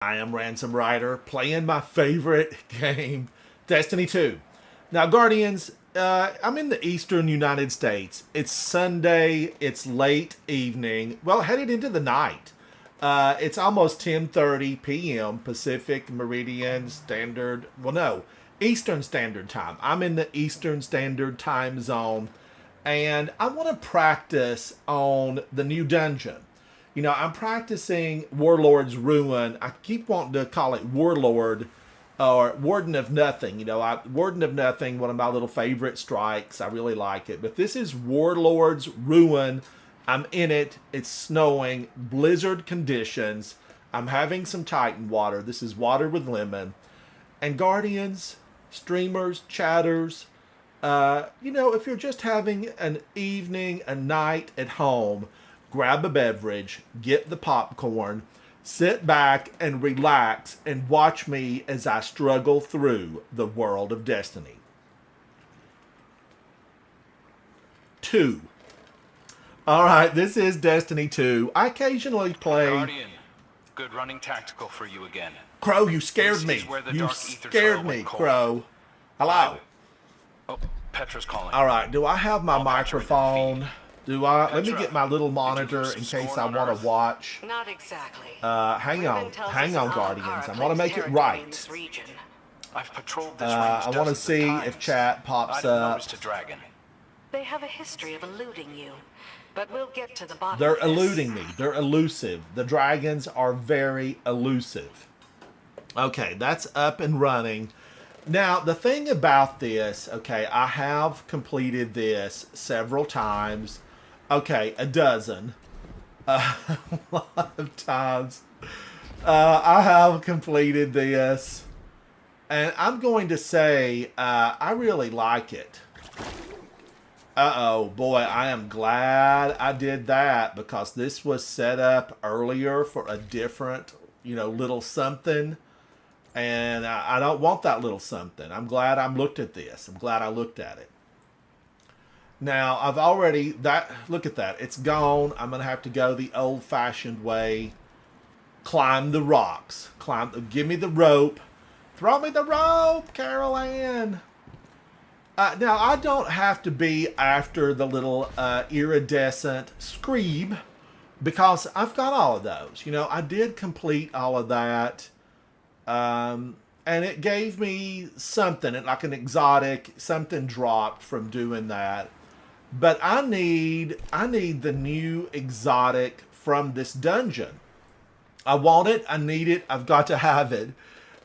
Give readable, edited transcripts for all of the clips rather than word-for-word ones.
I am Ransom Rider, playing my favorite game, Destiny 2. Now, Guardians, I'm in the eastern United States. It's Sunday, it's late evening, well, headed into the night. It's almost 10:30 p.m. Pacific Meridian Standard, well, no, Eastern Standard Time. I'm in the Eastern Standard Time zone, and I want to practice on the new dungeon. I'm practicing Warlords Ruin. I keep wanting to call it Warlord or Warden of Nothing. Warden of Nothing, one of my little favorite strikes. I really like it. But this is Warlords Ruin. I'm in it. It's snowing, blizzard conditions. I'm having some Titan water. This is water with lemon. And Guardians, streamers, chatters, if you're just having an evening, a night at home, grab a beverage, get the popcorn, sit back and relax and watch me as I struggle through the world of Destiny. 2. Alright, this is Destiny 2. I occasionally play... Guardian, good running tactical for you again. Crow, you scared me. You scared me, Crow. Hello. Oh, Petra's calling. Alright, do I have my microphone? Let me get my little monitor in case I want to watch. Not exactly. Hang on, Guardians. I want to make it right. I've patrolled this I want to see if chat pops up. They have a history of eluding you, but we'll get to the bottom. They're eluding me. They're elusive. The dragons are very elusive. Okay, that's up and running. Now, the thing about this, okay, I have completed this several times. Okay, a dozen. A lot of times. I have completed this. And I'm going to say I really like it. Uh-oh, boy, I am glad I did that because this was set up earlier for a different, little something. And I don't want that little something. I'm glad I looked at this. I'm glad I looked at it. Now, I've already... Look at that. It's gone. I'm going to have to go the old-fashioned way. Climb the rocks. Give me the rope. Throw me the rope, Carol Ann. Now, I don't have to be after the little iridescent screeb because I've got all of those. I did complete all of that. And it gave me something, like an exotic, something dropped from doing that. But I need the new exotic from this dungeon. I want it, I need it, I've got to have it.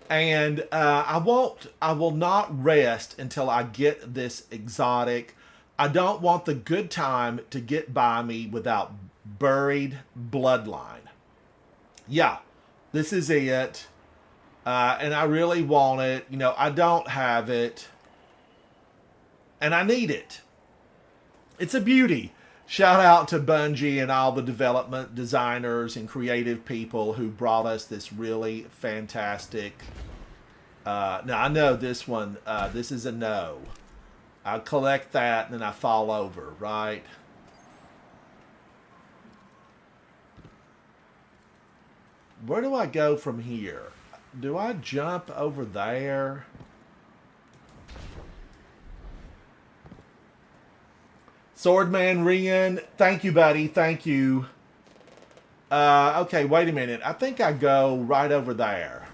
And I will not rest until I get this exotic. I don't want the good time to get by me without buried bloodline. Yeah, this is it. And I really want it. I don't have it. And I need it. It's a beauty. Shout out to Bungie and all the development designers and creative people who brought us this really fantastic... now, I know this one. This is a no. I collect that and then I fall over, right? Where do I go from here? Do I jump over there? Swordman Rian, thank you, buddy. Thank you. Okay, wait a minute. I think I go right over there.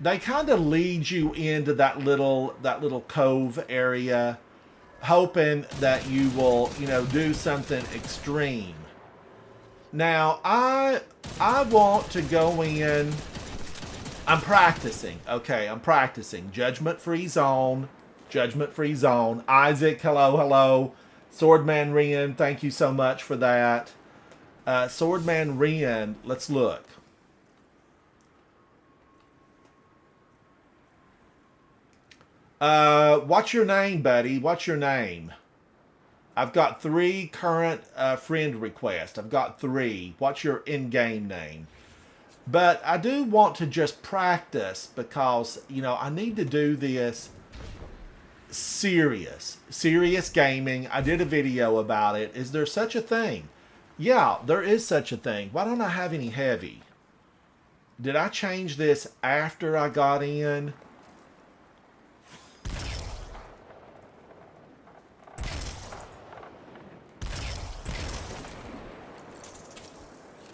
They kind of lead you into that little cove area, hoping that you will, do something extreme. Now, I want to go in. I'm practicing. Okay, I'm practicing. Judgment-free zone. Judgment-free zone. Isaac, hello. Swordman Rian, thank you so much for that. Swordman Rian, let's look. What's your name, buddy? What's your name? I've got 3 current friend requests. I've got 3. What's your in-game name? But I do want to just practice because, I need to do this serious gaming. I did a video about it. Is there such a thing? Yeah, there is such a thing. Why don't I have any heavy? Did I change this after I got in?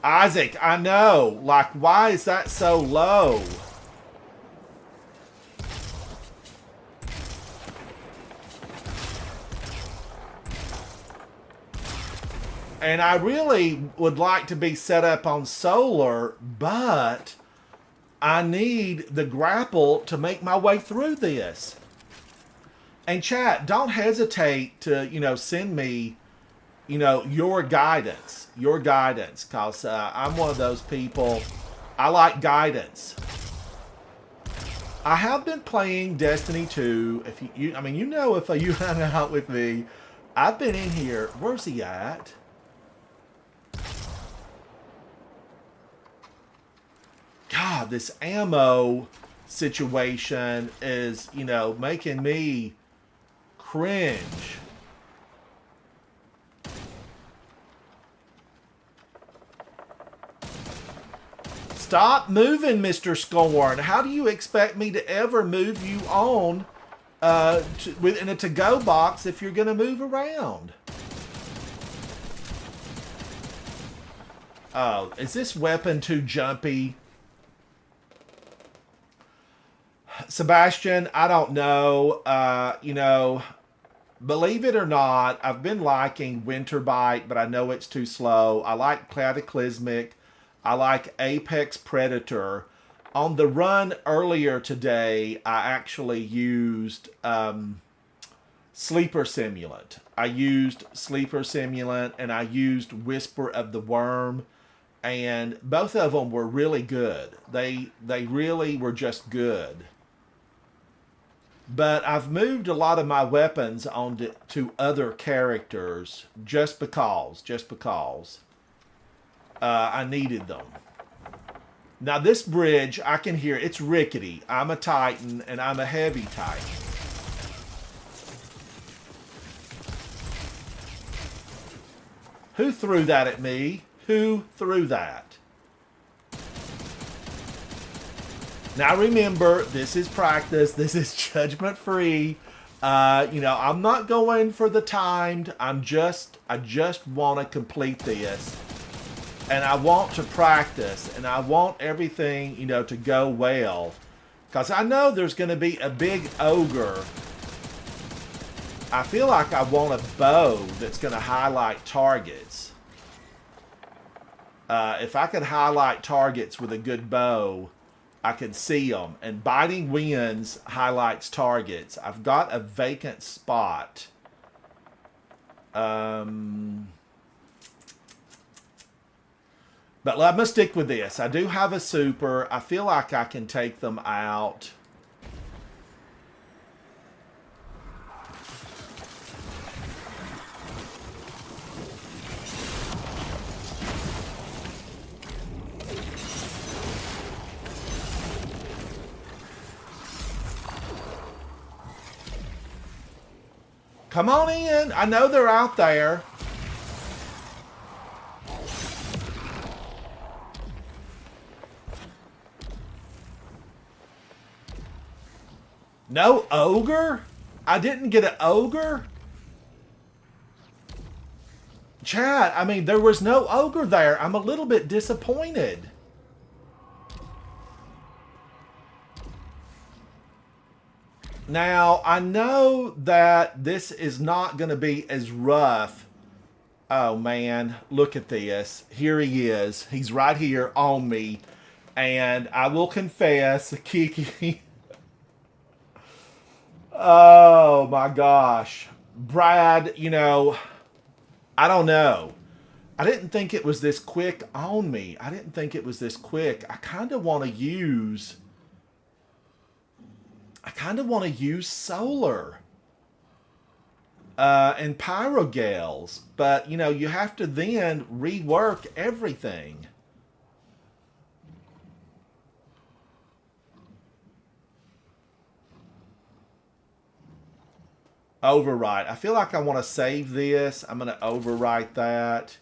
Isaac, I know. Like, why is that so low? And I really would like to be set up on solar, but I need the grapple to make my way through this. And chat, don't hesitate to, send me, your guidance, because I'm one of those people. I like guidance. I have been playing Destiny 2. If you if you hang out with me, I've been in here. Where's he at? God, this ammo situation is, making me cringe. Stop moving, Mr. Scorn. How do you expect me to ever move you on in a to-go box if you're going to move around? Oh, is this weapon too jumpy? Sebastian, I don't know. Believe it or not, I've been liking Winterbite, but I know it's too slow. I like Cataclysmic. I like Apex Predator. On the run earlier today, I actually used Sleeper Simulant. I used Sleeper Simulant and I used Whisper of the Worm. And both of them were really good. They really were just good. But I've moved a lot of my weapons on to other characters just because I needed them. Now this bridge, I can hear, it's rickety. I'm a Titan and I'm a heavy Titan. Who threw that at me? Who threw that? Now remember, this is practice. This is judgment free. I'm not going for the timed. I just want to complete this. And I want to practice. And I want everything, to go well. Because I know there's going to be a big ogre. I feel like I want a bow that's going to highlight targets. If I could highlight targets with a good bow, I can see them. And Biting Winds highlights targets. I've got a vacant spot. But let me stick with this. I do have a super. I feel like I can take them out. Come on in. I know they're out there. No ogre? I didn't get an ogre? Chad, there was no ogre there. I'm a little bit disappointed. Now, I know that this is not going to be as rough. Oh, man. Look at this. Here he is. He's right here on me. And I will confess, Kiki. Oh, my gosh. Brad, I don't know. I didn't think it was this quick on me. I didn't think it was this quick. I kind of want to use solar and pyrogales, but you have to then rework everything. Overwrite. I feel like I want to save this. I'm going to overwrite that.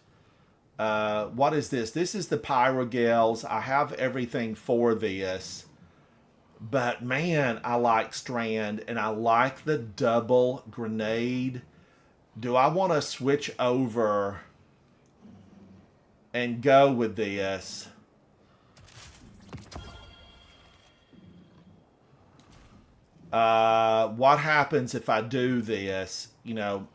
What is this? This is the Pyrogales. I have everything for this. But man, I like Strand and I like the double grenade. Do I want to switch over and go with this? What happens if I do this? You know,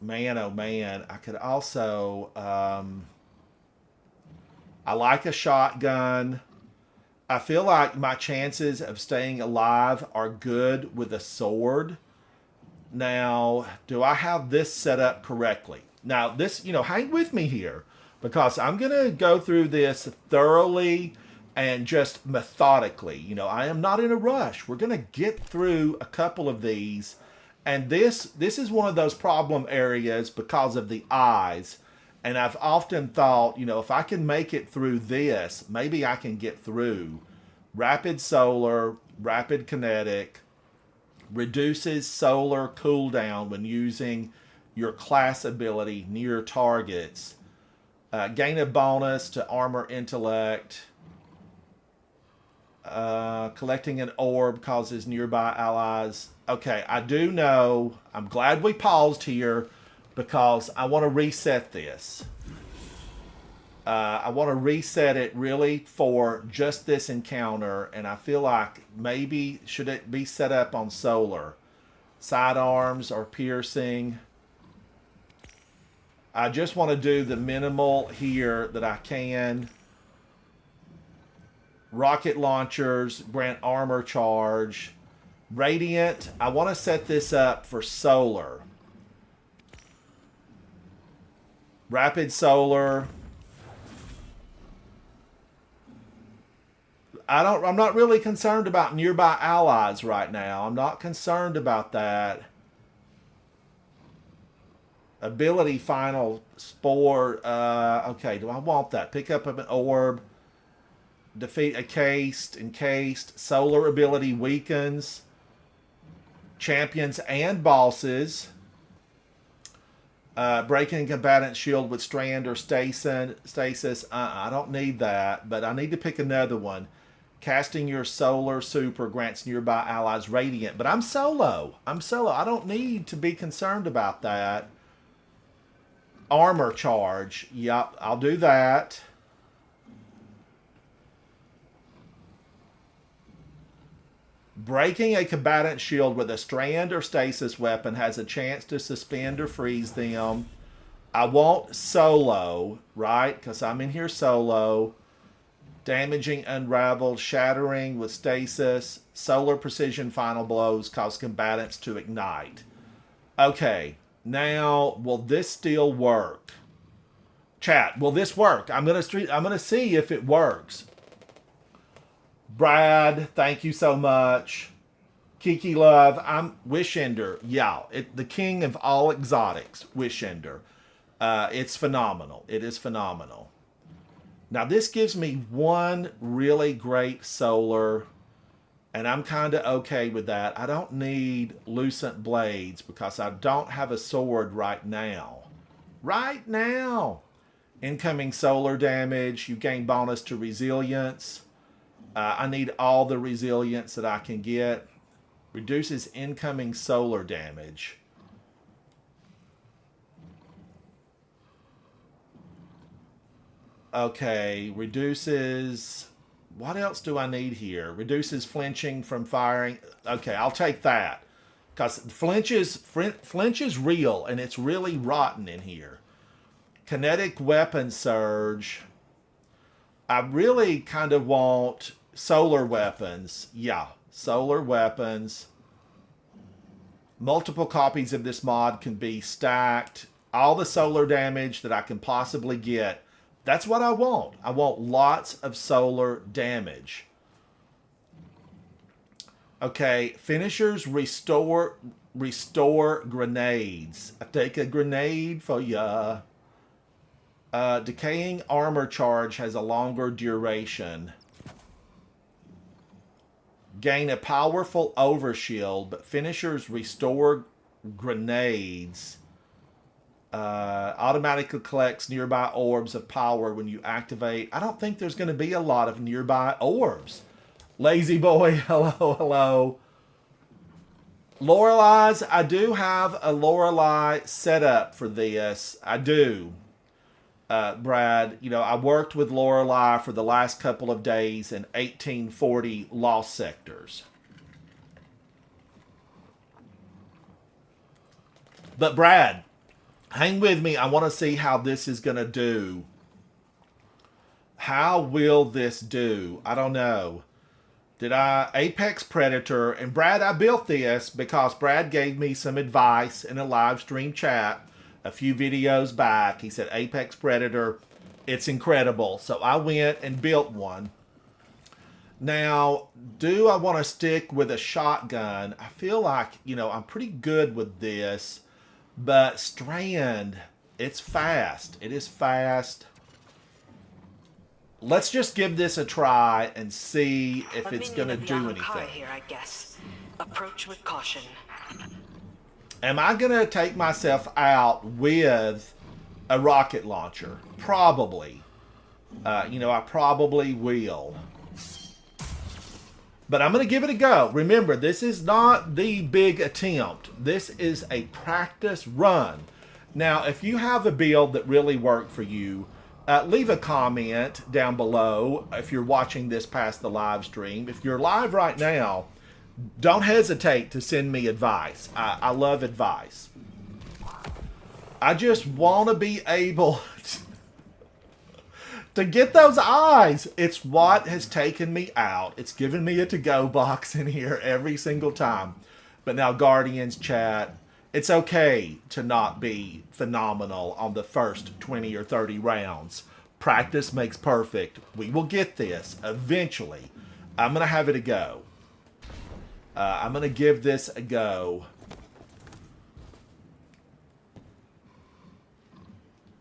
man, oh man, I could also, I like a shotgun. I feel like my chances of staying alive are good with a sword. Now, do I have this set up correctly? Now, this, hang with me here because I'm going to go through this thoroughly and just methodically. I am not in a rush. We're going to get through a couple of these. And this is one of those problem areas because of the eyes. And I've often thought, if I can make it through this, maybe I can get through. Rapid solar, rapid kinetic, reduces solar cooldown when using your class ability near targets. Gain a bonus to armor intellect. Collecting an orb causes nearby allies. Okay, I do know. I'm glad we paused here because I want to reset this. I want to reset it really for just this encounter, and I feel like maybe should it be set up on solar. Sidearms or piercing. I just want to do the minimal here that I can. Rocket launchers grant armor charge. Radiant, I want to set this up for solar. Rapid solar. I'm not really concerned about nearby allies right now. I'm not concerned about that. Ability final spore. Okay, do I want that? Pick up an orb. Defeat encased. Solar ability weakens champions and bosses. Breaking combatant shield with strand or stasis. I don't need that, but I need to pick another one. Casting your solar super grants nearby allies radiant. But I'm solo. I don't need to be concerned about that. Armor charge. Yep, I'll do that. Breaking a combatant shield with a strand or stasis weapon has a chance to suspend or freeze them. I want solo, right? Because I'm in here solo. Damaging unraveled, shattering with stasis. Solar precision final blows cause combatants to ignite. Okay, now will this still work? Chat, will this work? I'm gonna see if it works. Brad, thank you so much. Kiki Love, I'm Wishender. Yeah, the king of all exotics, Wishender. It's phenomenal. It is phenomenal. Now, this gives me one really great solar, and I'm kind of okay with that. I don't need Lucent Blades because I don't have a sword right now. Right now! Incoming solar damage. You gain bonus to resilience. I need all the resilience that I can get. Reduces incoming solar damage. Okay, reduces... What else do I need here? Reduces flinching from firing. Okay, I'll take that. Because flinch is real, and it's really rotten in here. Kinetic weapon surge. I really kind of want solar weapons. Yeah, solar weapons. Multiple copies of this mod can be stacked. All the solar damage that I can possibly get. That's what I want. I want lots of solar damage. Okay, finishers restore grenades. I take a grenade for ya. Decaying armor charge has a longer duration. Gain a powerful overshield, but finishers restore grenades Automatically collects nearby orbs of power when you activate. I don't think there's going to be a lot of nearby orbs. Lazy boy, hello, hello. Lorelai's, I do have a Lorelei set up for this. I do. Brad, you know, I worked with Lorelei for the last couple of days in 1840 Lost Sectors. But Brad, hang with me. I want to see how this is going to do. How will this do? I don't know. Did I Apex Predator? And Brad, I built this because Brad gave me some advice in a live stream chat a few videos back. He said Apex Predator, it's incredible. So I went and built one. Now, do I want to stick with a shotgun? I feel like, you know, I'm pretty good with this. But Strand, it's fast. It is fast. Let's just give this a try and see if it's going to do anything. Here, I guess. Approach with caution. Am I going to take myself out with a rocket launcher? Probably. You know, I probably will. But I'm going to give it a go. Remember, this is not the big attempt. This is a practice run. Now, if you have a build that really worked for you, leave a comment down below if you're watching this past the live stream. If you're live right now, don't hesitate to send me advice. I love advice. I just want to be able to get those eyes. It's what has taken me out. It's given me a to-go box in here every single time. But now, Guardians chat, it's okay to not be phenomenal on the first 20 or 30 rounds. Practice makes perfect. We will get this eventually. I'm going to have it a go. I'm going to give this a go.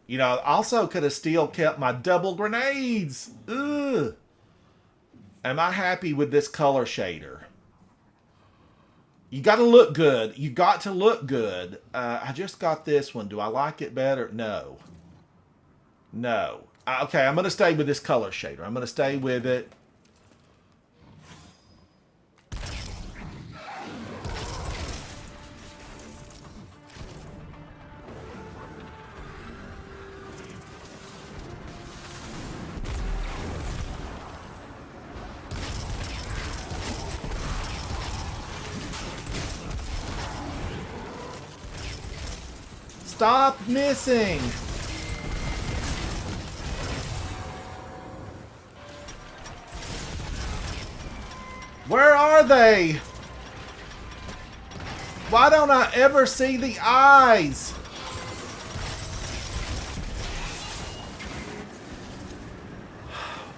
You know, I also could have still kept my double grenades. Ugh. Am I happy with this color shader? You got to look good. You got to look good. I just got this one. Do I like it better? No. No. Okay, I'm going to stay with this color shader. I'm going to stay with it. Stop missing! Where are they? Why don't I ever see the eyes?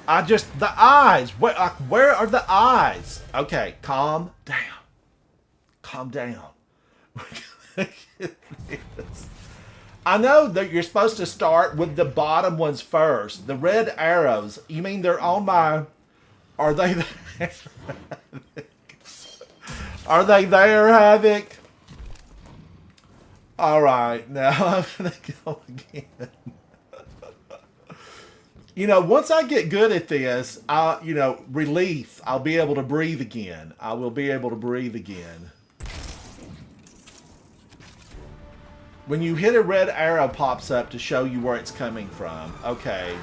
The eyes. Where are the eyes? Okay, calm down. Calm down. I know that you're supposed to start with the bottom ones first. The red arrows. You mean they're on my... Are they there? Are they there, Havoc? Alright, now I'm going to go again. You know, once I get good at this, relief, I'll be able to breathe again. I will be able to breathe again. When you hit a red arrow pops up to show you where it's coming from. Okay.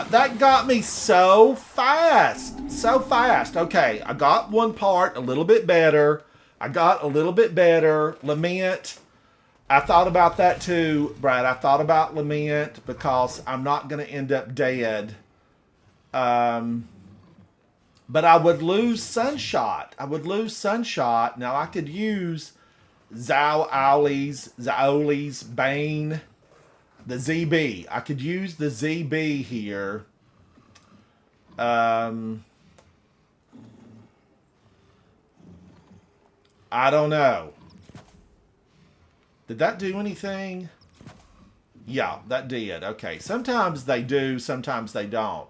That got me so fast. So fast. Okay, I got one part a little bit better. I got a little bit better. Lament. I thought about that too, Brad. I thought about Lament because I'm not going to end up dead But I would lose Sunshot. I would lose Sunshot. Now I could use Zaoli's Bane, the ZB. I could use the ZB here. I don't know. Did that do anything? Yeah, that did. Okay. Sometimes they do, sometimes they don't.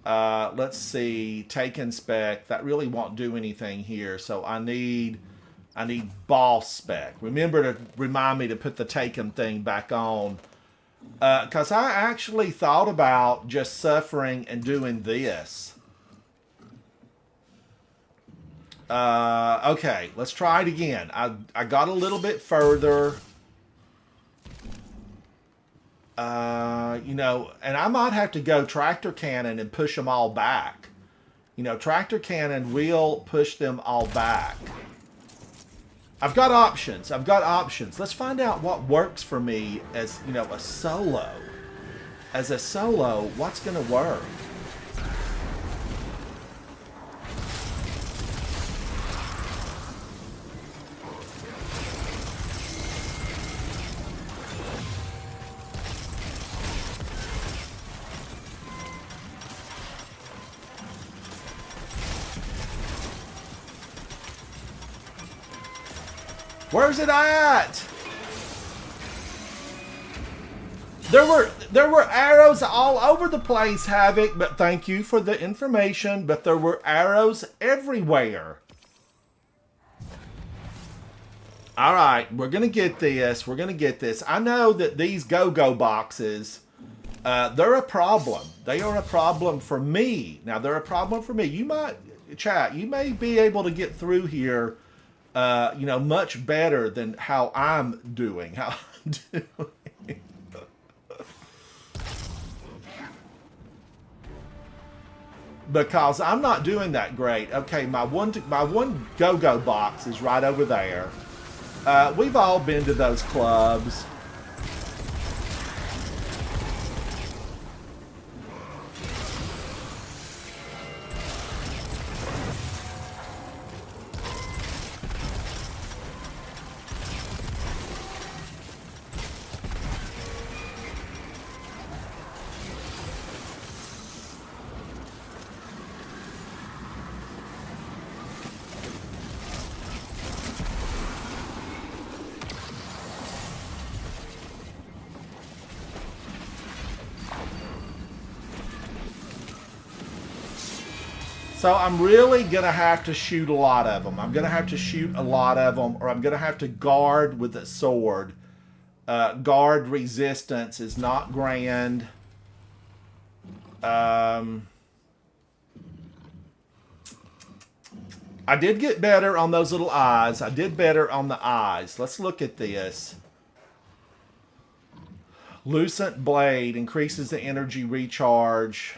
Let's see. Take inspect. That really won't do anything here. So I need boss spec. Remember to remind me to put the taken thing back on. Because I actually thought about just suffering and doing this. Okay, let's try it again. I got a little bit further. You know, and I might have to go tractor cannon and push them all back. You know, tractor cannon will push them all back. I've got options. I've got options. Let's find out what works for me as, you know, a solo. As a solo, what's going to work? Where's it at? There were arrows all over the place, Havoc, but thank you for the information, but there were arrows everywhere. All right, we're going to get this. We're going to get this. I know that these go-go boxes, they're a problem. They are a problem for me. Now, they're a problem for me. You might, chat, you may be able to get through here you know, much better than how I'm doing. Because I'm not doing that great. Okay, my one go-go box is right over there. We've all been to those clubs. So I'm really going to have to shoot a lot of them. I'm going to have to shoot a lot of them, or I'm going to have to guard with a sword. Guard resistance is not grand. I did get better on those little eyes. I did better on the eyes. Let's look at this. Lucent Blade increases the energy recharge.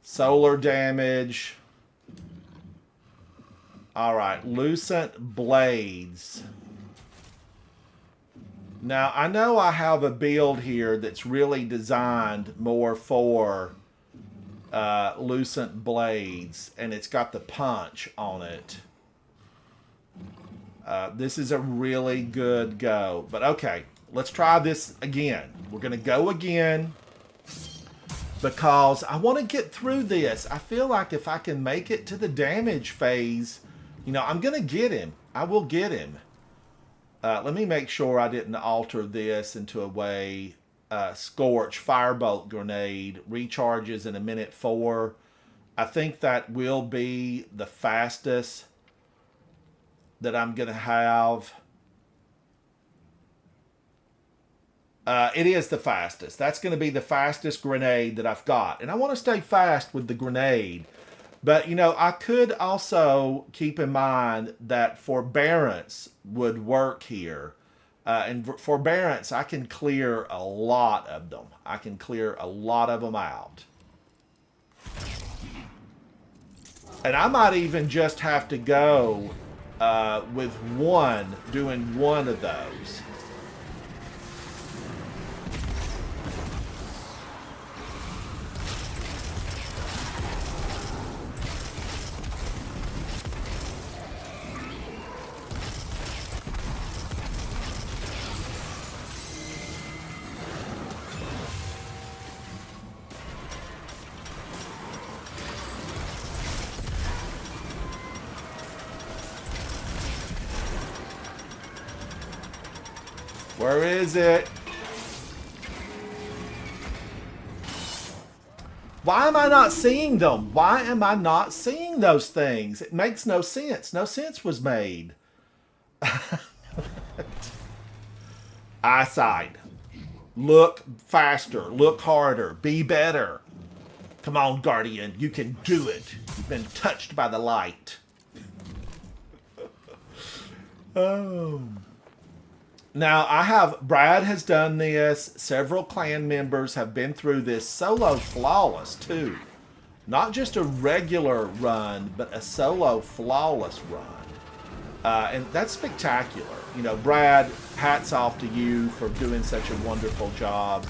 Solar damage. All right, Lucent Blades. Now, I know I have a build here that's really designed more for Lucent Blades, and it's got the punch on it. This is a really good go. But okay, let's try this again. We're going to go again because I want to get through this. I feel like if I can make it to the damage phase, you know, I'm going to get him. I will get him. Let me make sure I didn't alter this into a way. Scorch, Firebolt Grenade, recharges in a minute 4. I think that will be the fastest that I'm going to have. It is the fastest. That's going to be the fastest grenade that I've got. And I want to stay fast with the grenade. But, you know, I could also keep in mind that forbearance would work here. And forbearance, I can clear a lot of them. I can clear a lot of them out. And I might even just have to go with one, doing one of those. Where is it? Why am I not seeing them? Why am I not seeing those things? It makes no sense. No sense was made. Eyesight. Look faster. Look harder. Be better. Come on, Guardian. You can do it. You've been touched by the light. Oh. Now, Brad has done this. Several clan members have been through this. Solo's flawless, too. Not just a regular run, but a solo flawless run. And that's spectacular. You know, Brad, hats off to you for doing such a wonderful job.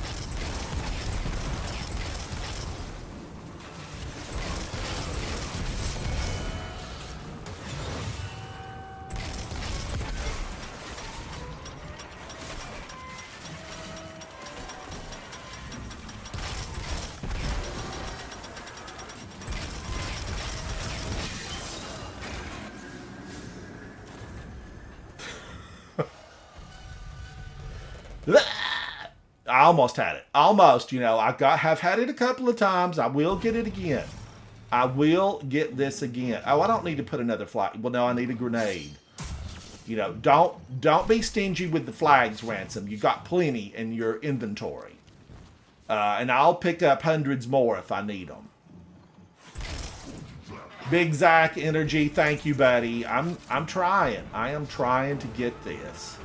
I almost had it. Almost, you know, have had it a couple of times. I will get it again. I will get this again. Oh, I don't need to put another flag. Well, no, I need a grenade. You know, don't be stingy with the flags, Ransom. You got plenty in your inventory. And I'll pick up hundreds more if I need them. Big Zach Energy, thank you, buddy. I'm trying. I am trying to get this.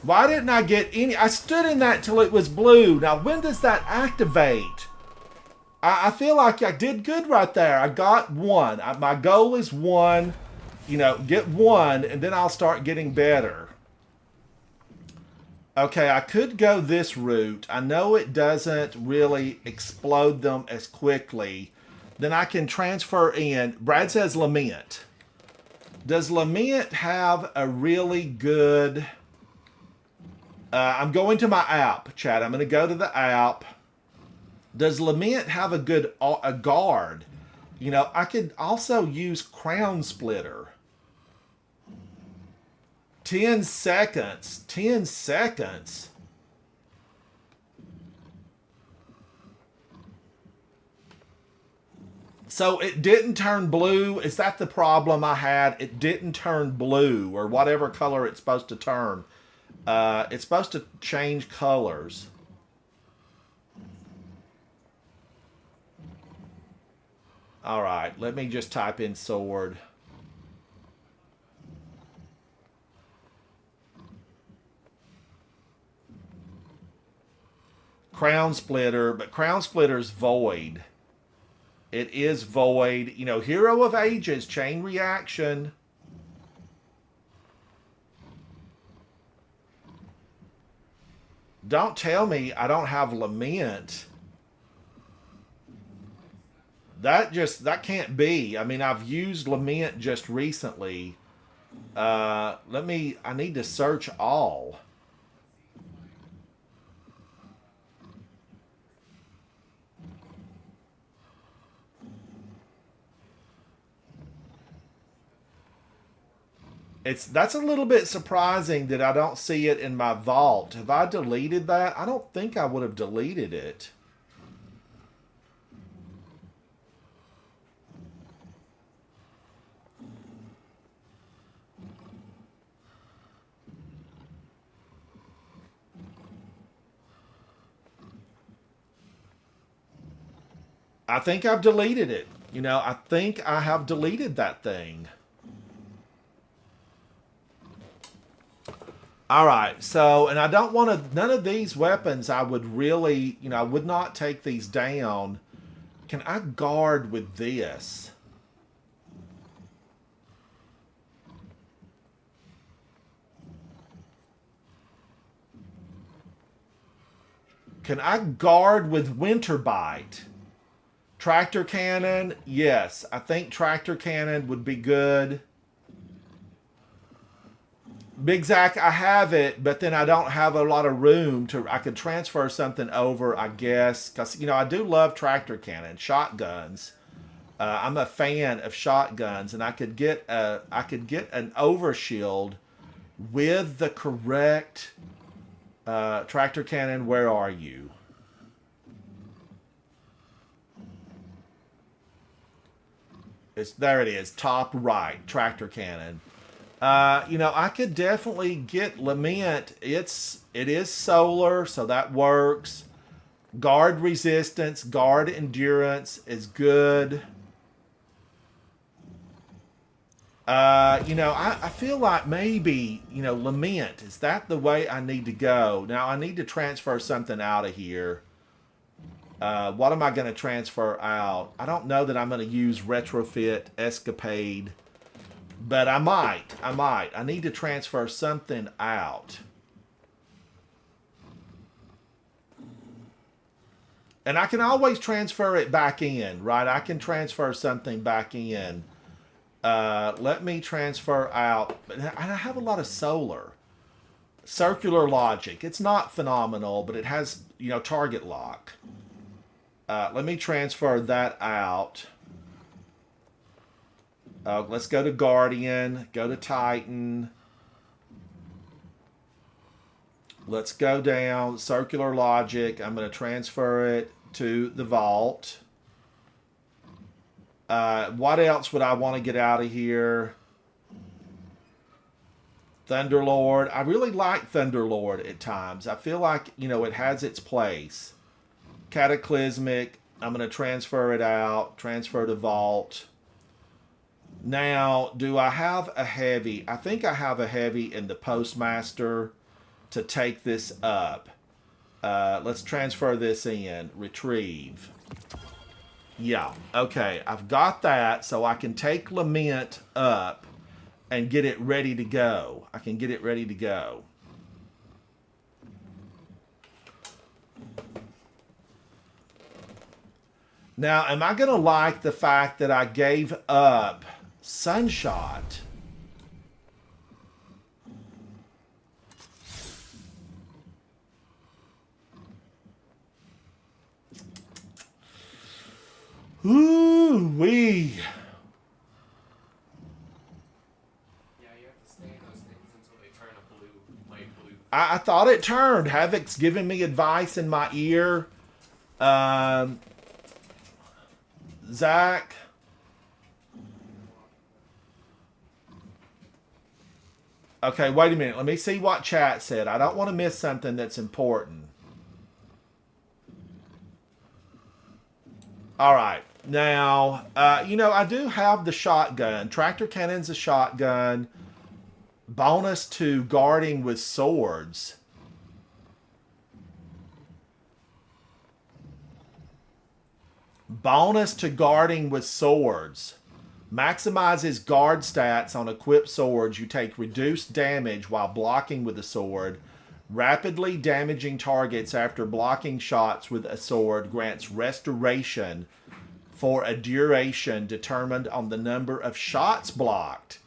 Why didn't I get any? I stood in that till it was blue. Now, when does that activate? I feel like I did good right there. I got one. My goal is one. You know, get one, and then I'll start getting better. Okay, I could go this route. I know it doesn't really explode them as quickly. Then I can transfer in. Brad says Lament. Does Lament have a really good... I'm going to my app, chat. I'm going to go to the app. Does Lament have a good a guard? You know, I could also use Crown Splitter. 10 seconds. 10 seconds. So it didn't turn blue. Is that the problem I had? It didn't turn blue or whatever color it's supposed to turn. It's supposed to change colors. All right, let me just type in sword. Crown Splitter, but Crown Splitter's void. It is void. You know, Hero of Ages, chain reaction. Don't tell me I don't have Lament. That can't be. I mean, I've used Lament just recently. I need to search all. That's a little bit surprising that I don't see it in my vault. Have I deleted that? I don't think I would have deleted it. I think I've deleted it. You know, I think I have deleted that thing. All right, so, and I don't want to, none of these weapons I would really, you know, I would not take these down. Can I guard with this? Can I guard with Winter Bite? Tractor cannon, yes. I think tractor cannon would be good. Big Zach, I have it, but then I don't have a lot of room to. I could transfer something over, I guess, because you know I do love tractor cannon, shotguns. I'm a fan of shotguns, and I could get an overshield with the correct tractor cannon. Where are you? There it is, top right, tractor cannon. You know, I could definitely get Lament. It is solar, so that works. Guard resistance, guard endurance is good. You know, I feel like maybe, you know, Lament, is that the way I need to go? Now, I need to transfer something out of here. What am I going to transfer out? I don't know that I'm going to use Retrofit, Escapade. But I might. I need to transfer something out. And I can always transfer it back in, right? I can transfer something back in. Let me transfer out. I have a lot of solar. Circular logic. It's not phenomenal, but it has, you know, target lock. Let me transfer that out. Let's go to Guardian. Go to Titan. Let's go down. Circular logic. I'm going to transfer it to the vault. What else would I want to get out of here? Thunderlord. I really like Thunderlord at times. I feel like, you know, it has its place. Cataclysmic. I'm going to transfer it out. Transfer to vault. Now, do I have a heavy? I think I have a heavy in the Postmaster to take this up. Let's transfer this in. Retrieve. Yeah, okay. I've got that, so I can take Lament up and get it ready to go. I can get it ready to go. Now, am I going to like the fact that I gave up Sunshot? Ooh-wee. Yeah, you have to stay in those things until they turn a blue, light blue. I thought it turned. Havoc's giving me advice in my ear. Zach. Okay, wait a minute. Let me see what chat said. I don't want to miss something that's important. All right. Now, you know, I do have the shotgun. Tractor cannon's a shotgun. Bonus to guarding with swords. Bonus to guarding with swords. Maximizes guard stats on equipped swords. You take reduced damage while blocking with a sword. Rapidly damaging targets after blocking shots with a sword grants restoration for a duration determined on the number of shots blocked.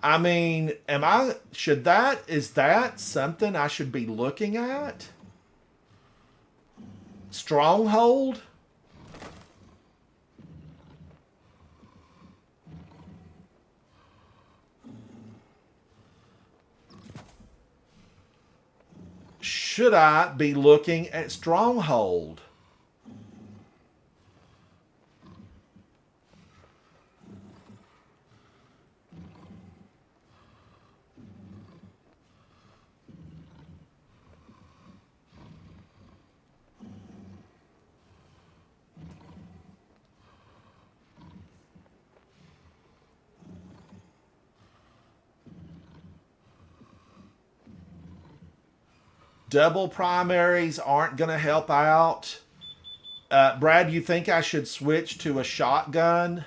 I mean, is that something I should be looking at? Stronghold? should I be looking at Stronghold? Double primaries aren't going to help out. Brad, you think I should switch to a shotgun?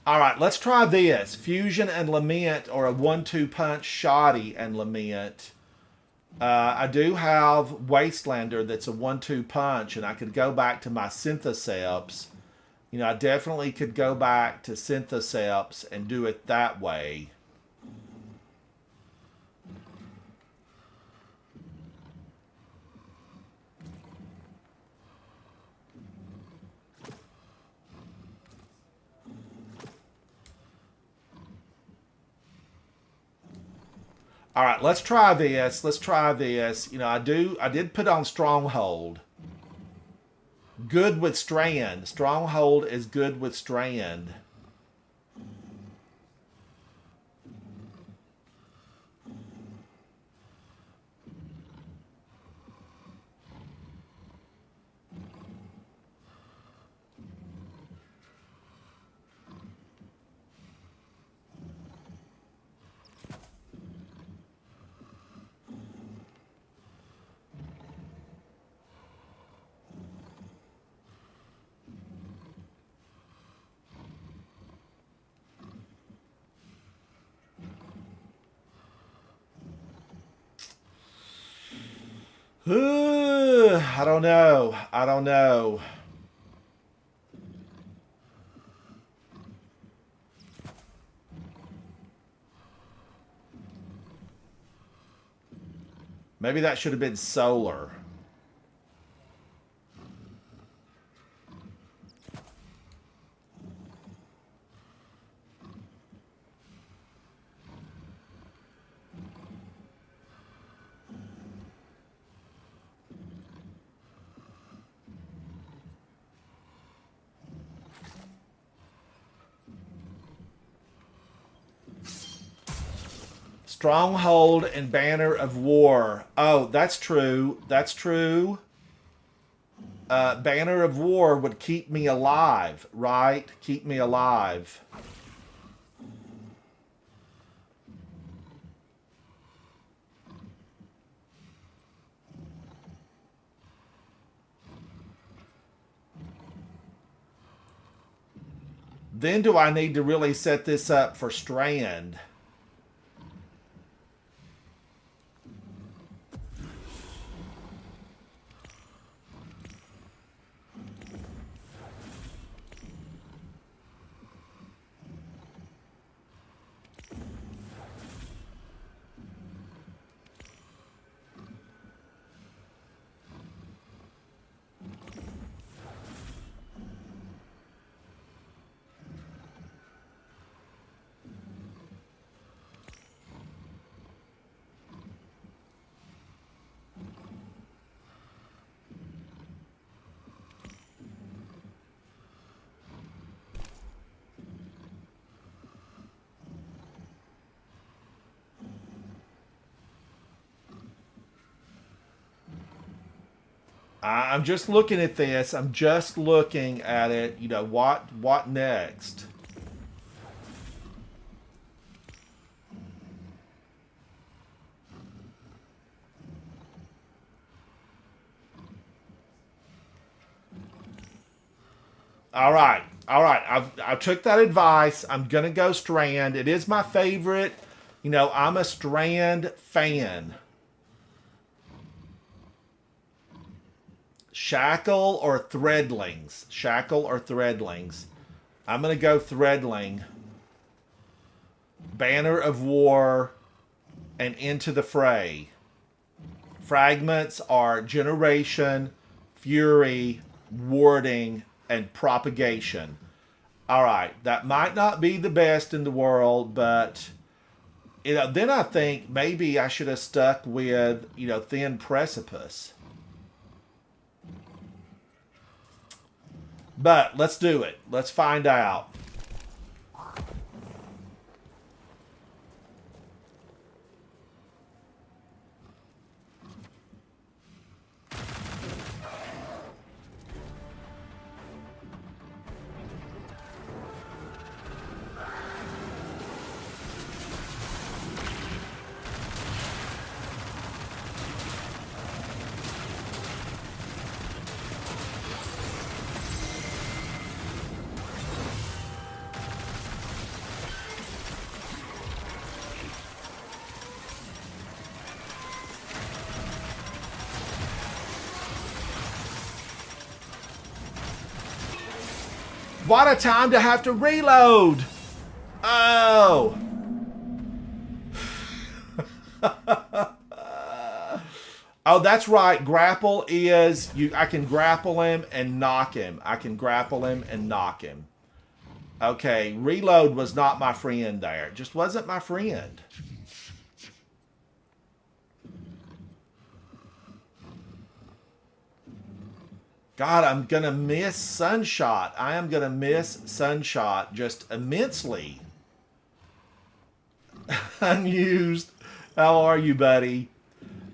All right, let's try this. Fusion and Lament, or a 1-2 punch Shoddy and Lament. I do have Wastelander that's a 1-2 punch, and I could go back to my Syntheseps. You know, I definitely could go back to Syntheseps and do it that way. All right, let's try this. Let's try this. You know, I did put on Stronghold. Good with Strand. Stronghold is good with Strand. I don't know. I don't know. Maybe that should have been solar. Stronghold and Banner of War. Oh, that's true. That's true. Banner of War would keep me alive, right? Keep me alive. Then do I need to really set this up for Strand? I'm just looking at this. I'm just looking at it. You know, what next? All right. All right. I took that advice. I'm going to go Strand. It is my favorite. You know, I'm a Strand fan. Shackle or threadlings? Shackle or threadlings? I'm going to go threadling. Banner of War and Into the Fray. Fragments are generation, fury, warding, and propagation. Alright, that might not be the best in the world, but then I think maybe I should have stuck with, Thin Precipice. But let's do it. Let's find out. What a time to have to reload! Oh! Oh, that's right. Grapple is... I can grapple him and knock him. I can grapple him and knock him. Okay, reload was not my friend there. It just wasn't my friend. God, I'm going to miss Sunshot. I am going to miss Sunshot just immensely. Unused. How are you, buddy?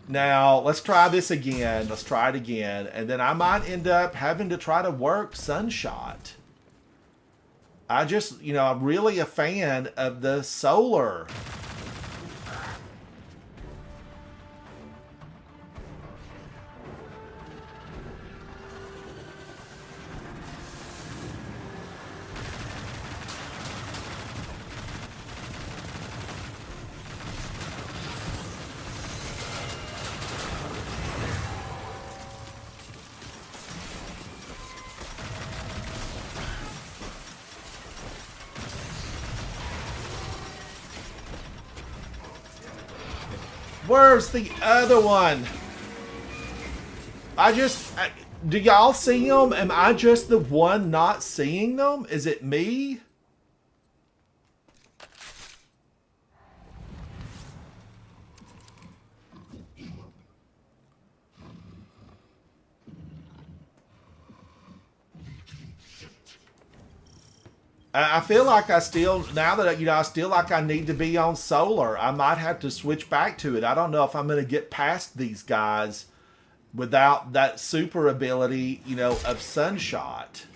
Now, let's try this again. Let's try it again. And then I might end up having to try to work Sunshot. I just, I'm really a fan of the solar. Where's the other one? Do y'all see them? Am I just the one not seeing them? Is it me? I feel like now that, I still like I need to be on solar. I might have to switch back to it. I don't know if I'm going to get past these guys without that super ability, of Sunshot.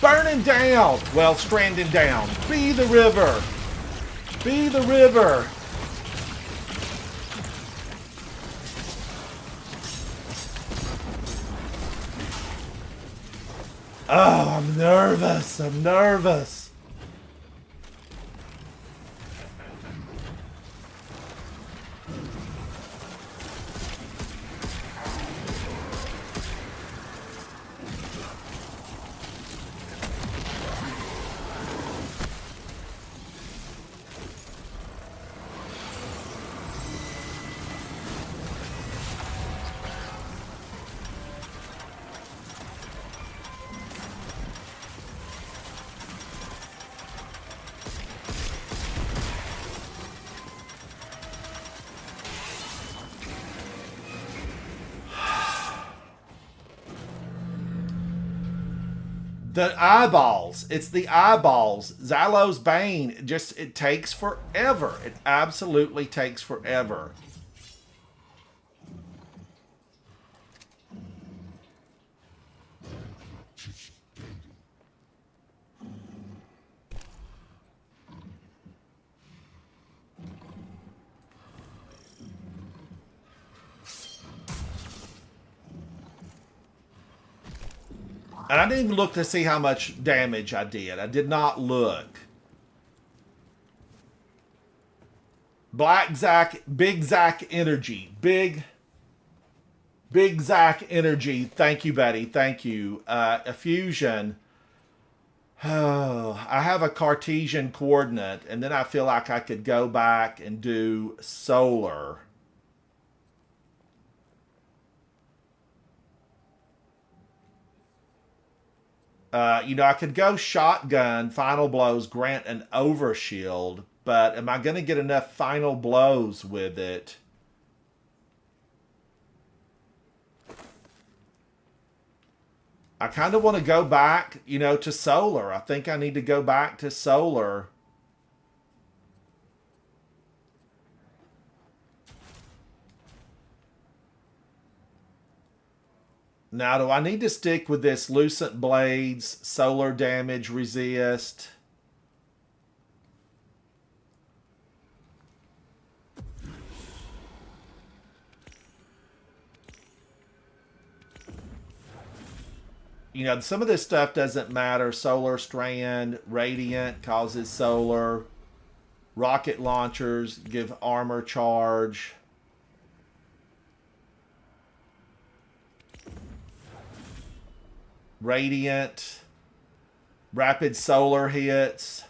Burning down! Well, stranding down. Be the river! Be the river! Oh, I'm nervous. I'm nervous. The eyeballs. It's the eyeballs. Xylo's Bane. It takes forever. It absolutely takes forever. And I didn't even look to see how much damage I did. I did not look. Black Zack, Big Zack Energy. Big Zack Energy. Thank you, buddy. Thank you. Effusion. Oh, I have a Cartesian coordinate, and then I feel like I could go back and do solar. I could go shotgun, final blows, grant an overshield, but am I going to get enough final blows with it? I kind of want to go back, to solar. I think I need to go back to solar. Now, do I need to stick with this Lucent Blades, solar damage resist? Some of this stuff doesn't matter. Solar Strand, Radiant causes solar. Rocket launchers give armor charge. Radiant, rapid solar hits,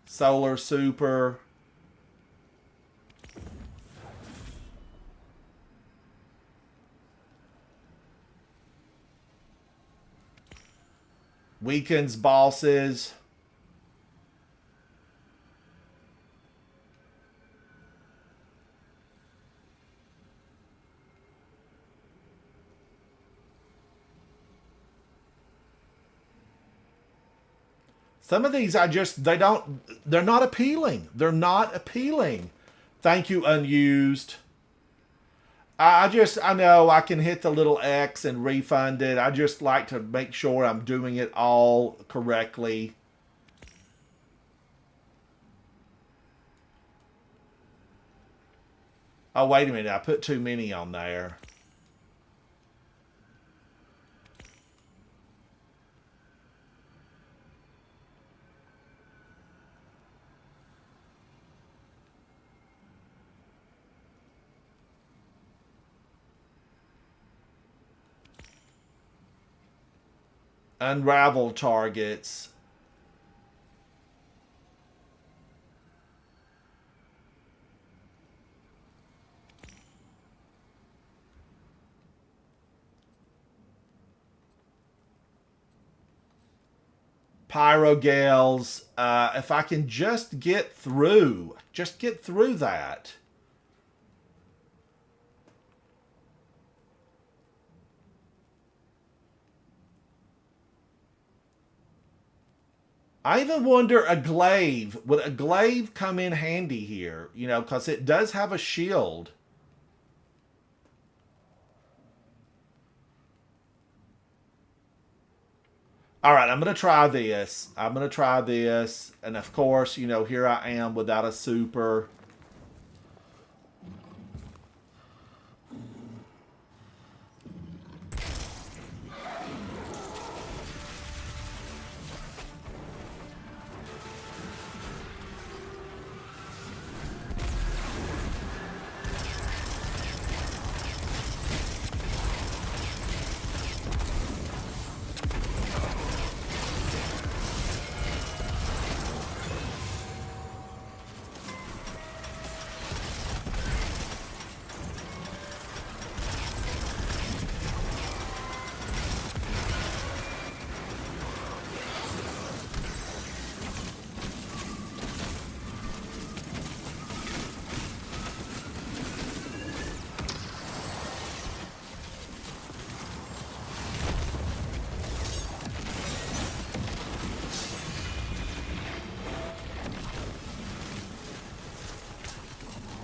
solar super. Weakens bosses. Some of these they're not appealing. They're not appealing. Thank you, Unused. I know I can hit the little X and refund it. I just like to make sure I'm doing it all correctly. Oh, wait a minute. I put too many on there. Unravel targets. Pyrogales. If I can just get through that. I even wonder a glaive. Would a glaive come in handy here? Because it does have a shield. All right, I'm going to try this. And of course, here I am without a super.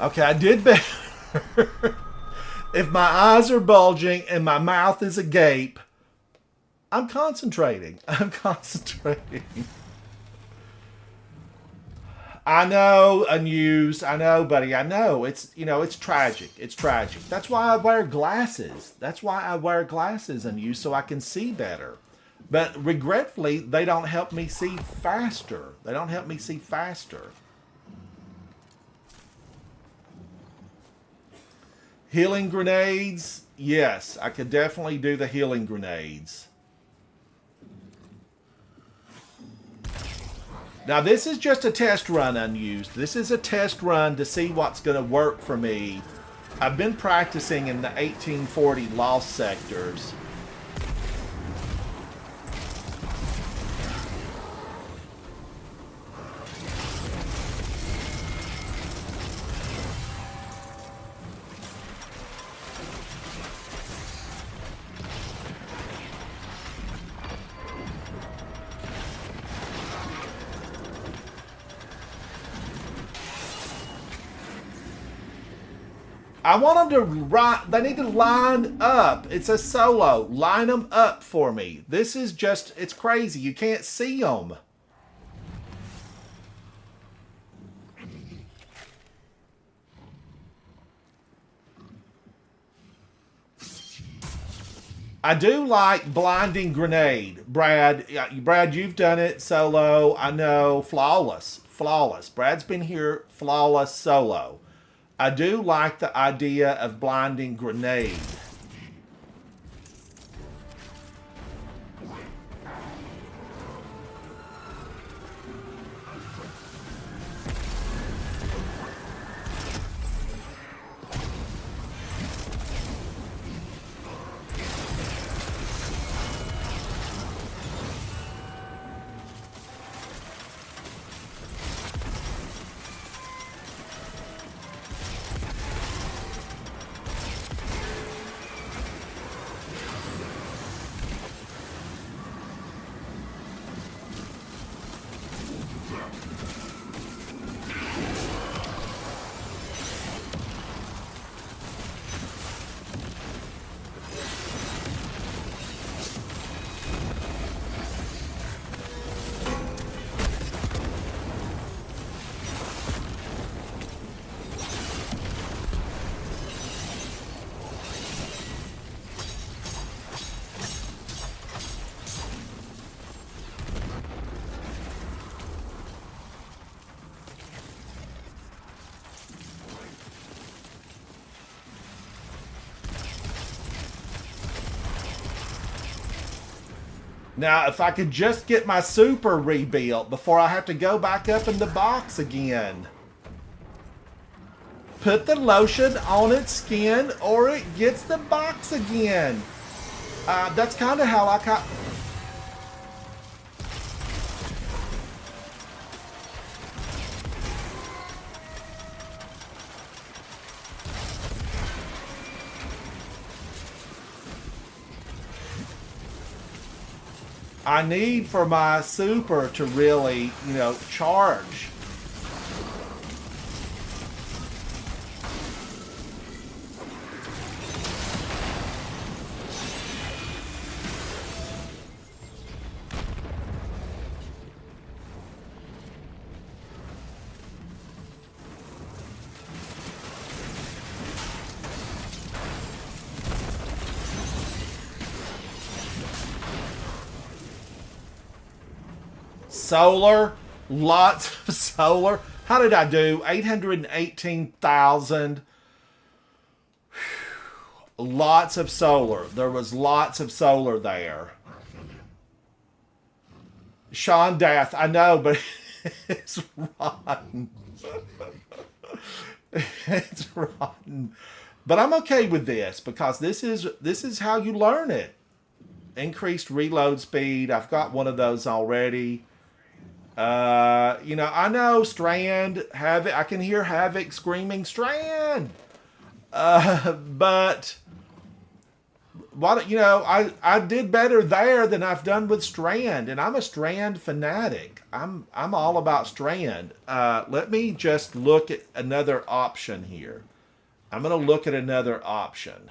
Okay, I did better. If my eyes are bulging and my mouth is agape, I'm concentrating. I'm concentrating. I know, unused. I know, buddy. I know. It's, you know, it's tragic. It's tragic. That's why I wear glasses. That's why I wear glasses, unused, so I can see better. But regretfully, they don't help me see faster. They don't help me see faster. Healing grenades. Yes, I could definitely do the healing grenades. Now, this is just a test run, unused. This is a test run to see what's going to work for me. I've been practicing in the 1840 lost sectors. I want them to they need to line up. It's a solo. Line them up for me. This is just, it's crazy. You can't see them. I do like blinding grenade. Brad, you've done it solo. I know. Flawless. Flawless. Brad's been here flawless solo. I do like the idea of blinding grenade. Now, if I could just get my super rebuilt before I have to go back up in the box again. Put the lotion on its skin or it gets the box again. That's kind of how I I need for my super to really, you know, charge. Solar, lots of solar. How did I do? 818,000. Lots of solar. There was lots of solar there. Sean Death, I know, but it's rotten. It's rotten. But I'm okay with this because this is how you learn it. Increased reload speed. I've got one of those already. You know, I know Strand, Havoc, I can hear Havoc screaming, Strand! But what, you know, I did better there than I've done with Strand, and I'm a Strand fanatic. I'm all about Strand. Let me just look at another option here. I'm going to look at another option.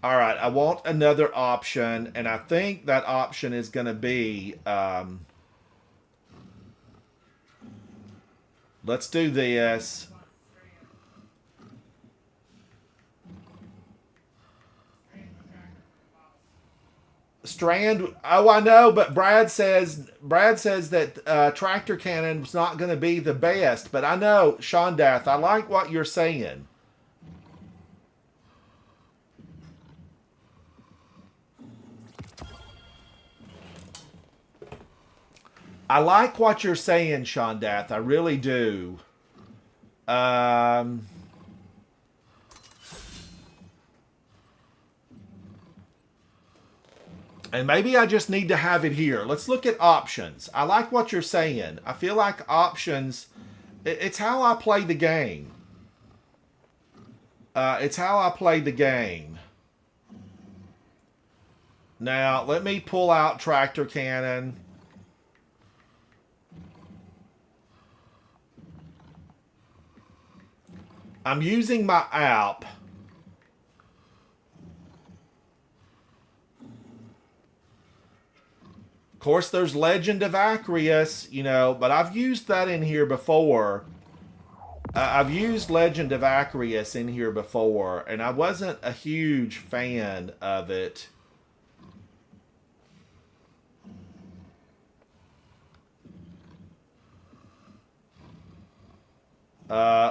All right, I want another option, and I think that option is going to be, let's do this. Strand, oh, I know, but Brad says that tractor cannon was not going to be the best, but I know, Shondath, I like what you're saying. I like what you're saying, Shondath. I really do. And maybe I just need to have it here. Let's look at options. I like what you're saying. I feel like options, it's how I play the game. It's how I play the game. Now, let me pull out tractor cannon. I'm using my app. Of course, there's Legend of Acreus, you know, but I've used that in here before. I've used Legend of Acreus in here before, and I wasn't a huge fan of it.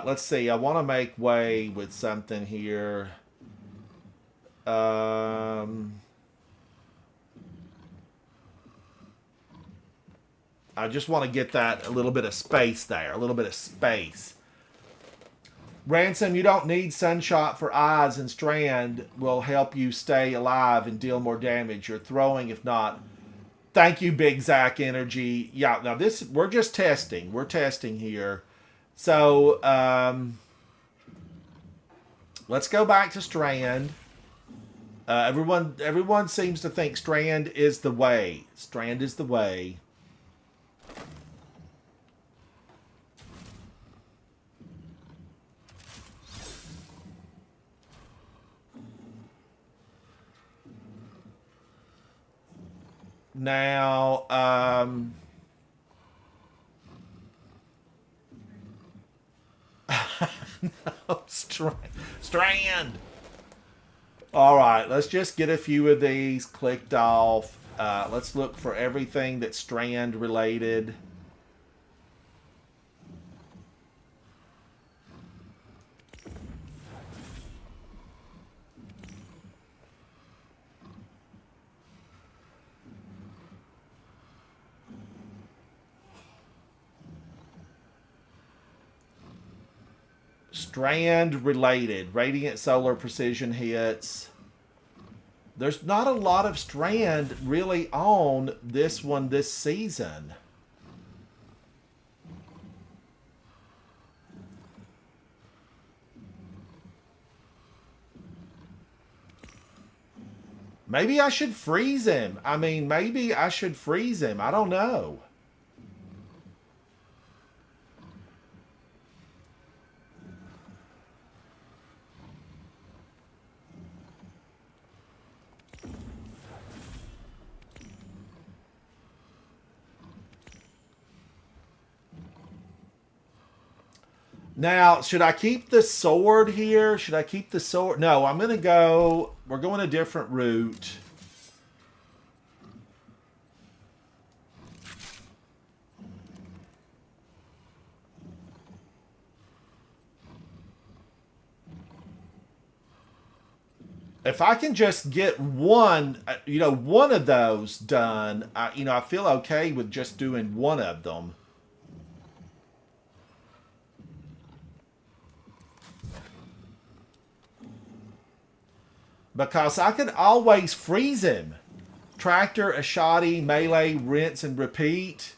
Let's see. I want to make way with something here. I just want to get that a little bit of space there. A little bit of space. Ransom, you don't need Sunshot for eyes, and Strand will help you stay alive and deal more damage. You're throwing, if not. Thank you, Big Zach Energy. Yeah, now this, we're just testing. We're testing here. So, let's go back to Strand. Everyone seems to think Strand is the way. Strand is the way. Now, no, Strand. All right, let's just get a few of these clicked off. Let's look for everything that's Strand related. Strand related. Radiant Solar Precision hits. There's not a lot of Strand really on this one this season. Maybe I should freeze him. I mean, maybe I should freeze him. I don't know. Now, should I keep the sword here? Should I keep the sword? No, I'm going to go... We're going a different route. If I can just get one, one of those done, I feel okay with just doing one of them. Because I can always freeze him. Tractor, Ashadi, melee, rinse, and repeat.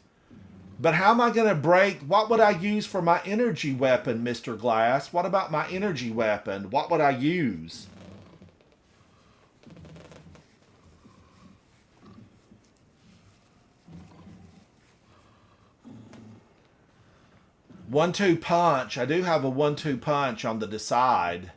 But how am I going to break? What would I use for my energy weapon, Mr. Glass? What about my energy weapon? What would I use? One-two punch. I do have a one-two punch on the side.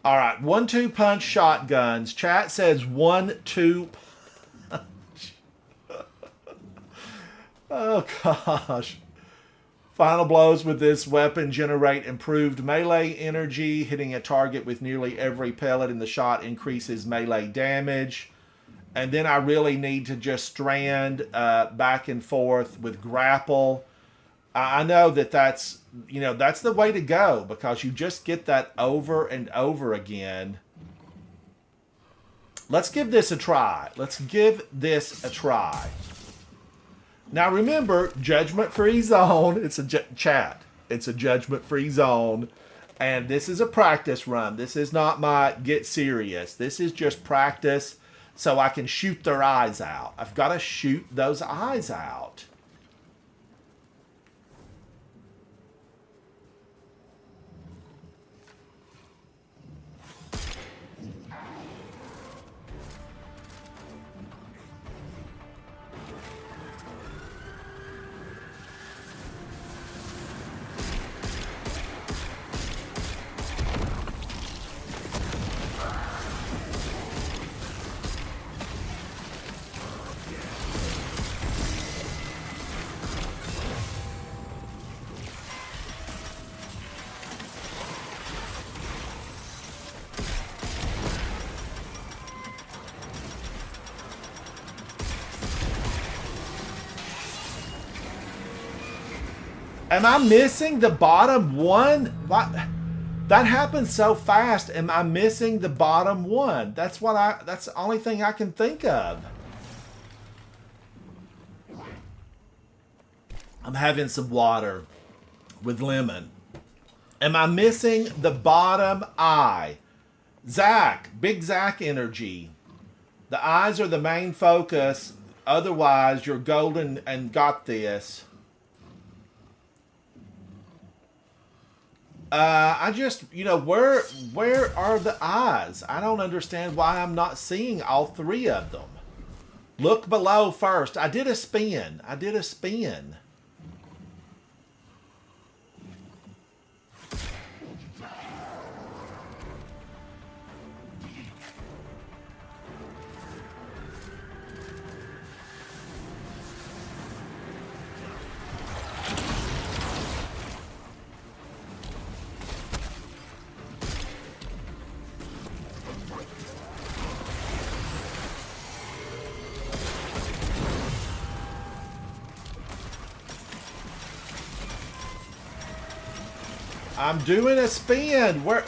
All right, 1-2 punch shotguns. Chat says 1-2 punch. Oh gosh. Final blows with this weapon generate improved melee energy. Hitting a target with nearly every pellet in the shot increases melee damage. And then I really need to just strand back and forth with grapple. I know that's the way to go, because you just get that over and over again. Let's give this a try. Now remember, judgment-free zone. It's a chat. It's a judgment-free zone. And this is a practice run. This is not my get serious. This is just practice so I can shoot their eyes out. I've got to shoot those eyes out. Am I missing the bottom one? What? That happens so fast. Am I missing the bottom one? That's the only thing I can think of. I'm having some water with lemon. Am I missing the bottom eye? Zach, big Zach energy. The eyes are the main focus. Otherwise, you're golden and got this. I just, where are the eyes? I don't understand why I'm not seeing all three of them. Look below first. I did a spin. I'm doing a spin. Where?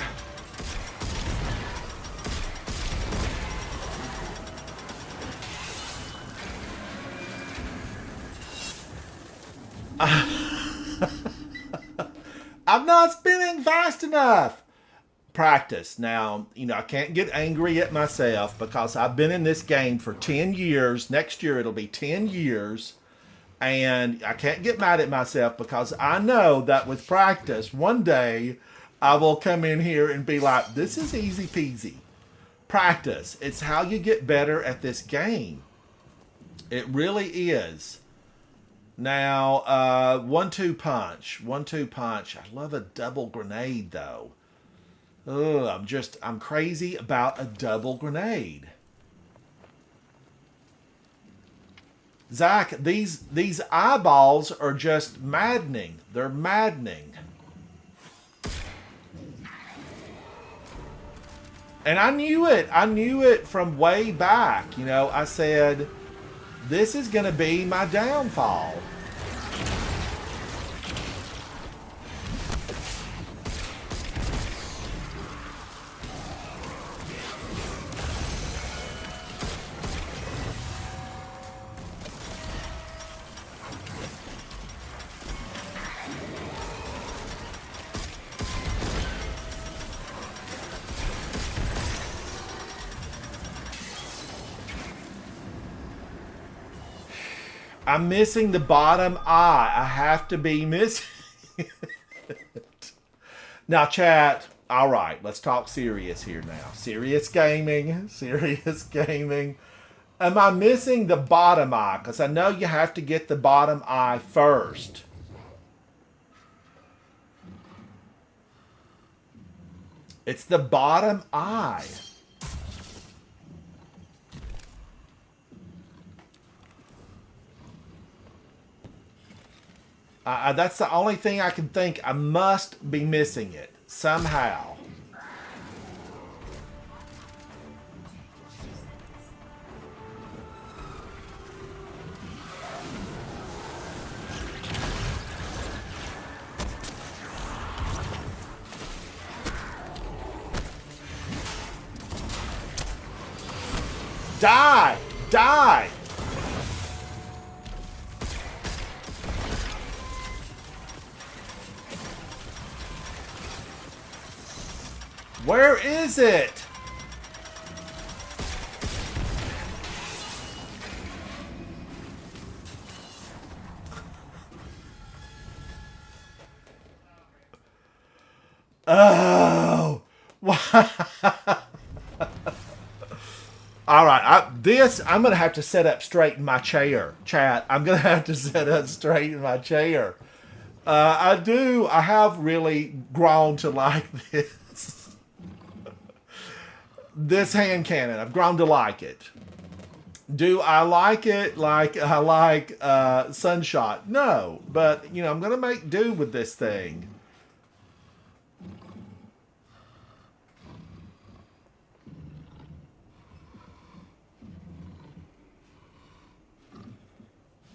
I'm not spinning fast enough. Practice. Now, I can't get angry at myself because I've been in this game for 10 years. Next year it'll be 10 years. And I can't get mad at myself because I know that with practice, one day I will come in here and be like, this is easy peasy. Practice. It's how you get better at this game. It really is. Now, 1-2 punch. 1-2 punch. I love a double grenade though. Ugh, I'm crazy about a double grenade. Zach, these eyeballs are just maddening. They're maddening. And I knew it. I knew it from way back. I said, this is going to be my downfall. I'm missing the bottom eye. I have to be missing it. Now, chat. All right, let's talk serious here now. Serious gaming. Serious gaming. Am I missing the bottom eye? Because I know you have to get the bottom eye first. It's the bottom eye. That's the only thing I can think. I must be missing it somehow. Die! Die! Where is it? Oh! All right, I'm going to have to set up straight in my chair, chat. I'm going to have to set up straight in my chair. I have really grown to like this. This hand cannon. I've grown to like it. Do I like it like I like Sunshot? No, but, I'm going to make do with this thing.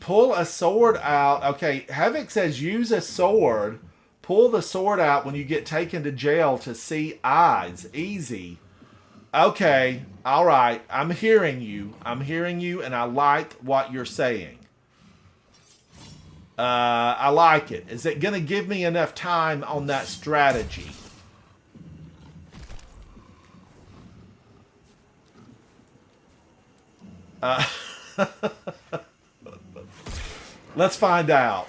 Pull a sword out. Okay, Havoc says use a sword. Pull the sword out when you get taken to jail to see eyes. Easy. Okay, all right. I'm hearing you. And I like what you're saying. I like it. Is it going to give me enough time on that strategy? Let's find out.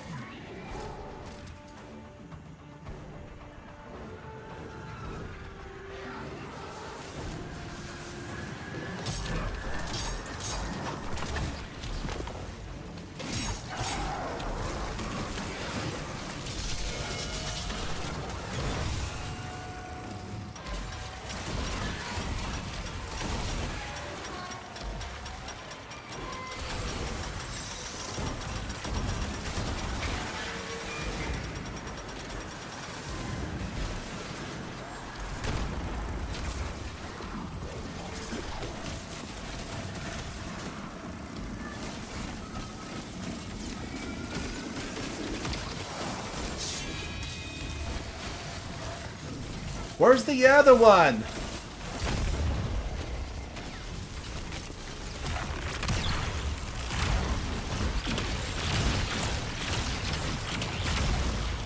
Where's the other one?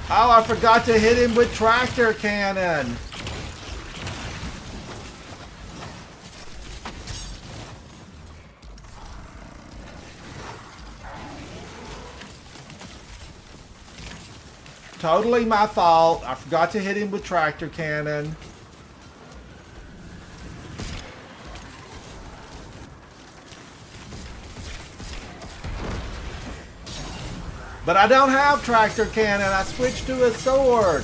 Oh, I forgot to hit him with tractor cannon. Totally my fault. I forgot to hit him with tractor cannon. But I don't have tractor cannon. I switched to a sword.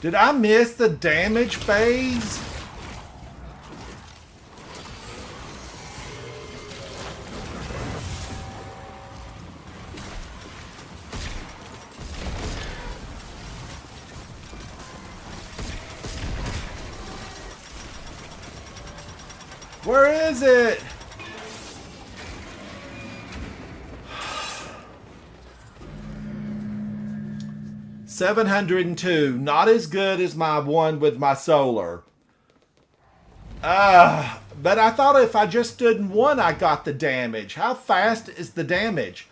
Did I miss the damage phase? Where is it? $702. Not as good as my one with my solar. But I thought if I just stood in one, I got the damage. How fast is the damage?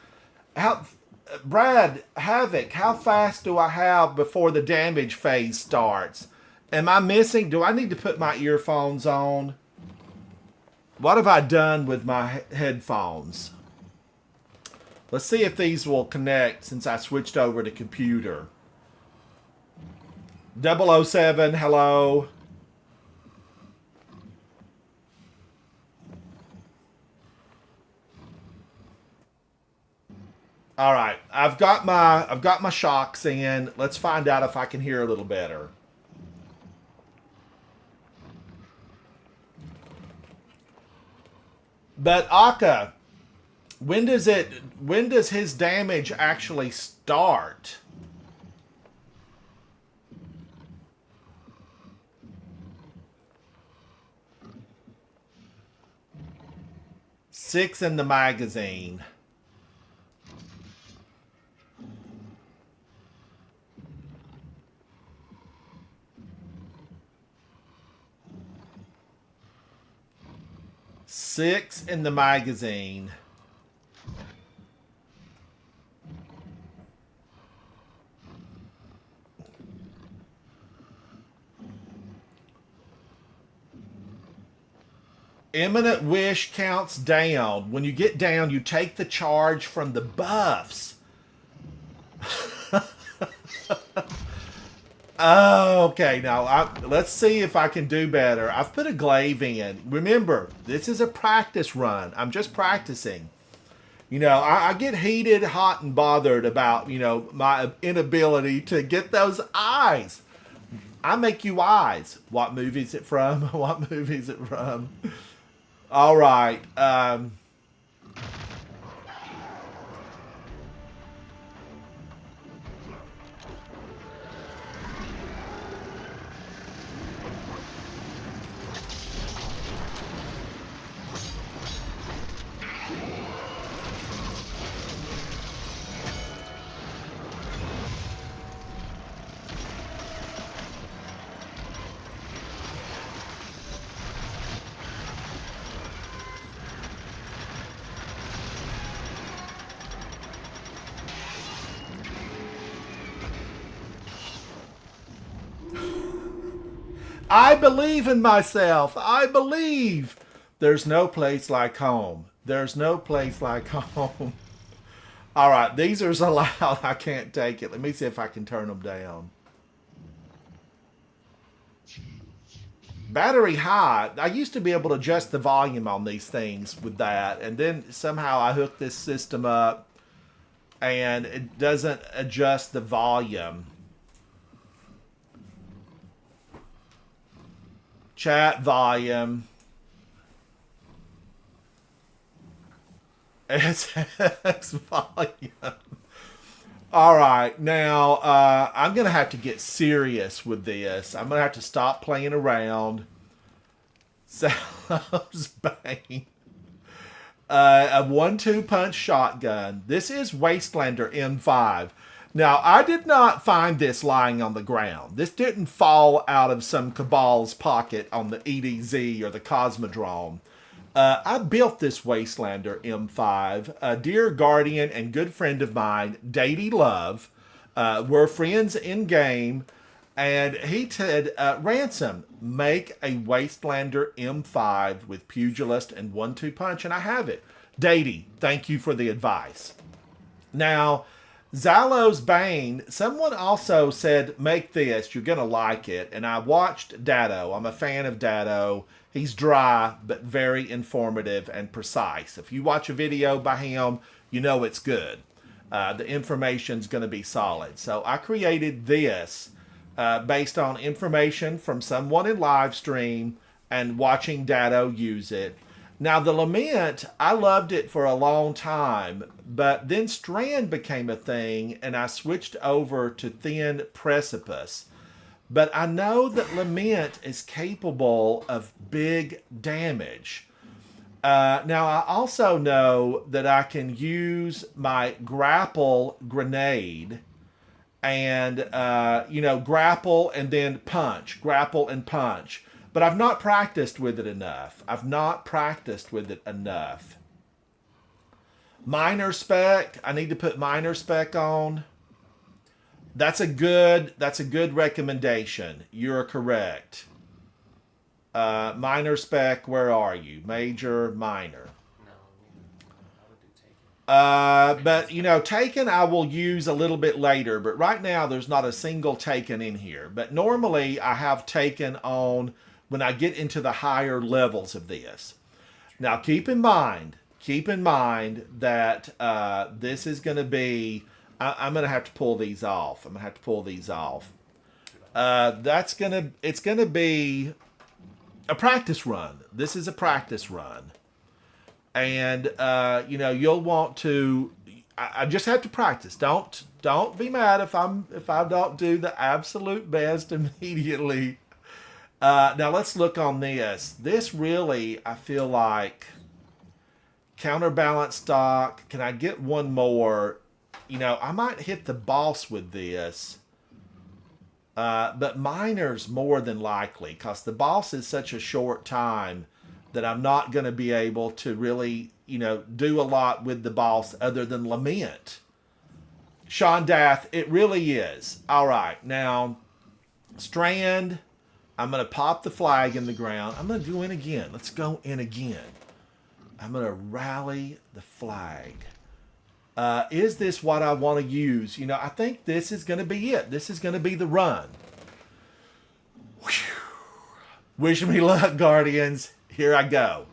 Brad, Havoc, how fast do I have before the damage phase starts? Am I missing? Do I need to put my earphones on? What have I done with my headphones? Let's see if these will connect since I switched over to computer. 007, hello. All right, I've got my shocks in. Let's find out if I can hear a little better. But Akka, when does his damage actually start? Six in the magazine. Six in the magazine. Imminent Wish counts down. When you get down, you take the charge from the buffs. Oh, okay, now let's see if I can do better. I've put a glaive in. Remember, this is a practice run. I'm just practicing. You know, I get heated, hot, and bothered about, you know, my inability to get those eyes. I make you eyes. What movie is it from? What movie is it from? All right. I believe in myself. I believe. There's no place like home. There's no place like home. All right, these are so loud I can't take it. Let me see if I can turn them down. Battery high. I used to be able to adjust the volume on these things with that, and then somehow I hooked this system up and it doesn't adjust the volume. Chat volume. SX volume. All right, now I'm going to have to get serious with this. I'm going to have to stop playing around. Sounds bang. A 1-2 punch shotgun. This is Wastelander M5. Now, I did not find this lying on the ground. This didn't fall out of some cabal's pocket on the EDZ or the Cosmodrome. I built this Wastelander M5. A dear guardian and good friend of mine, Datey Love, were friends in game, and he said, Ransom, make a Wastelander M5 with Pugilist and 1-2 punch, and I have it. Datey, thank you for the advice. Now, Xylo's Bane, someone also said, make this, you're going to like it. And I watched Datto. I'm a fan of Datto. He's dry, but very informative and precise. If you watch a video by him, you know it's good. The information's going to be solid. So I created this based on information from someone in live stream and watching Datto use it. Now, the Lament, I loved it for a long time, but then Strand became a thing, and I switched over to Thin Precipice. But I know that Lament is capable of big damage. Now, I also know that I can use my grapple grenade and, grapple and then punch, grapple and punch. But I've not practiced with it enough. Minor spec, I need to put minor spec on. That's a good recommendation. You're correct. Minor spec, where are you? Major, minor. No, I would do Taken. But Taken I will use a little bit later. But right now there's not a single Taken in here. But normally I have Taken on when I get into the higher levels of this. Now keep in mind that this is going to be. I'm going to have to pull these off. It's going to be a practice run. This is a practice run. And, you'll want to, I just have to practice. Don't be mad if I don't do the absolute best immediately. Now let's look on this. This really, I feel like counterbalance stock. Can I get one more? I might hit the boss with this. But minor's more than likely because the boss is such a short time that I'm not going to be able to really, do a lot with the boss other than Lament. Sean Dath, it really is. All right, now, Strand, I'm going to pop the flag in the ground. I'm going to go in again. Let's go in again. I'm going to rally the flag. Is this what I want to use? I think this is going to be it. This is going to be the run. Whew. Wish me luck, Guardians. Here I go.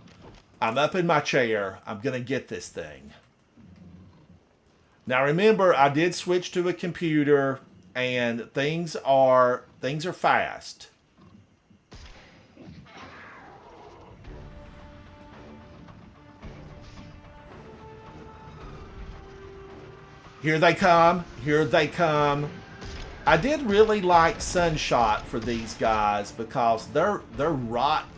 I'm up in my chair. I'm going to get this thing. Now remember, I did switch to a computer and things are fast. Here they come. I did really like Sunshot for these guys because they're rotten.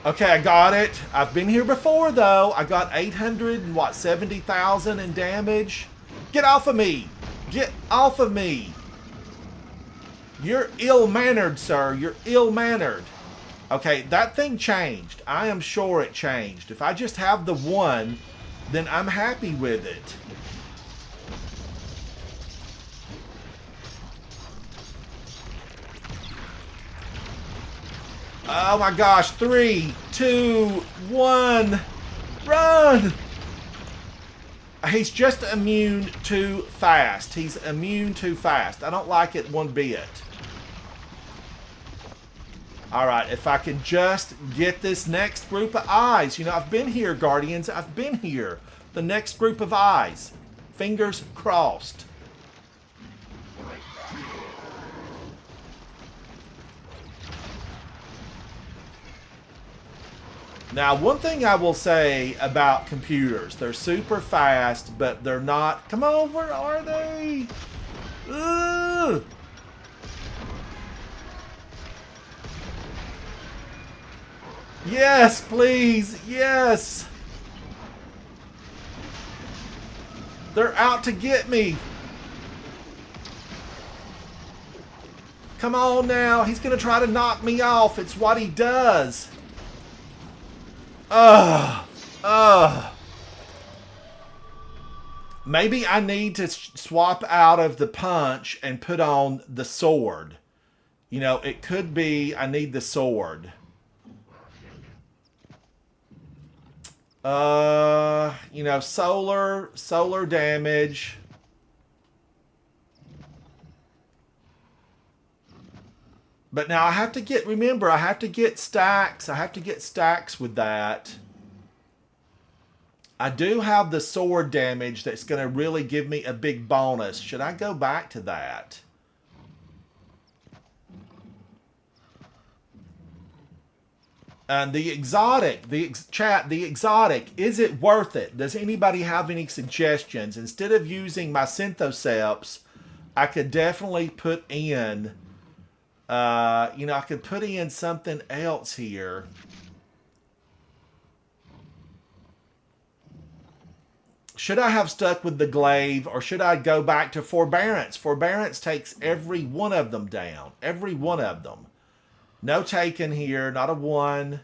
Okay, I got it. I've been here before, though. I got 870,000 in damage. Get off of me. Get off of me. You're ill-mannered, sir. You're ill-mannered. Okay, that thing changed. I am sure it changed. If I just have the one, then I'm happy with it. Oh my gosh, 3, 2, 1, run! He's just immune too fast. He's immune too fast. I don't like it one bit. Alright, if I can just get this next group of eyes. I've been here, Guardians. I've been here. The next group of eyes. Fingers crossed. Now, one thing I will say about computers, they're super fast, but they're not... Come on, where are they? Ugh. Yes, please. Yes. They're out to get me. Come on now. He's going to try to knock me off. It's what he does. Maybe I need to swap out of the punch and put on the sword. It could be I need the sword. Solar damage. But now I have to get, remember, I have to get stacks. I have to get stacks with that. I do have the sword damage that's going to really give me a big bonus. Should I go back to that? And the exotic, the exotic, is it worth it? Does anybody have any suggestions? Instead of using my Synthoceps, I could definitely put in, I could put in something else here. Should I have stuck with the glaive, or should I go back to forbearance? Forbearance takes every one of them down. Every one of them. No taken here, not a 1.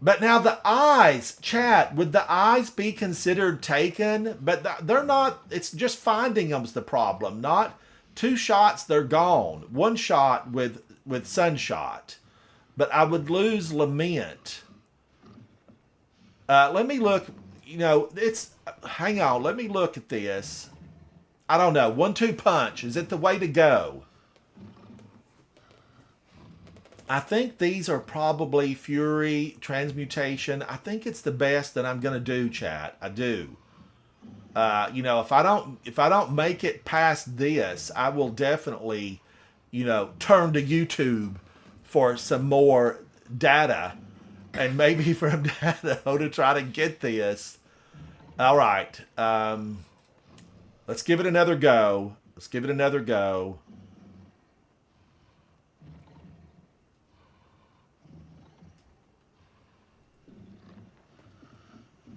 But now the eyes, chat, would the eyes be considered taken? But they're not, it's just finding them's the problem. Not 2 shots, they're gone. 1 shot with Sunshot. But I would lose Lament. Let me look. Hang on, let me look at this. I don't know. 1-2 punch. Is it the way to go? I think these are probably Fury, Transmutation. I think it's the best that I'm going to do, chat. I do. If I don't make it past this, I will definitely, turn to YouTube for some more data. And maybe from data to try to get this. All right. Let's give it another go.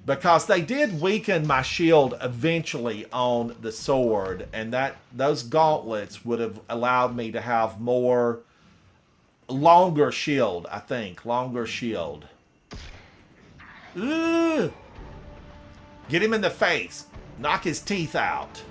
Because they did weaken my shield eventually on the sword. And those gauntlets would have allowed me to have more... longer shield, I think. Longer shield. Ugh. Get him in the face. Knock his teeth out.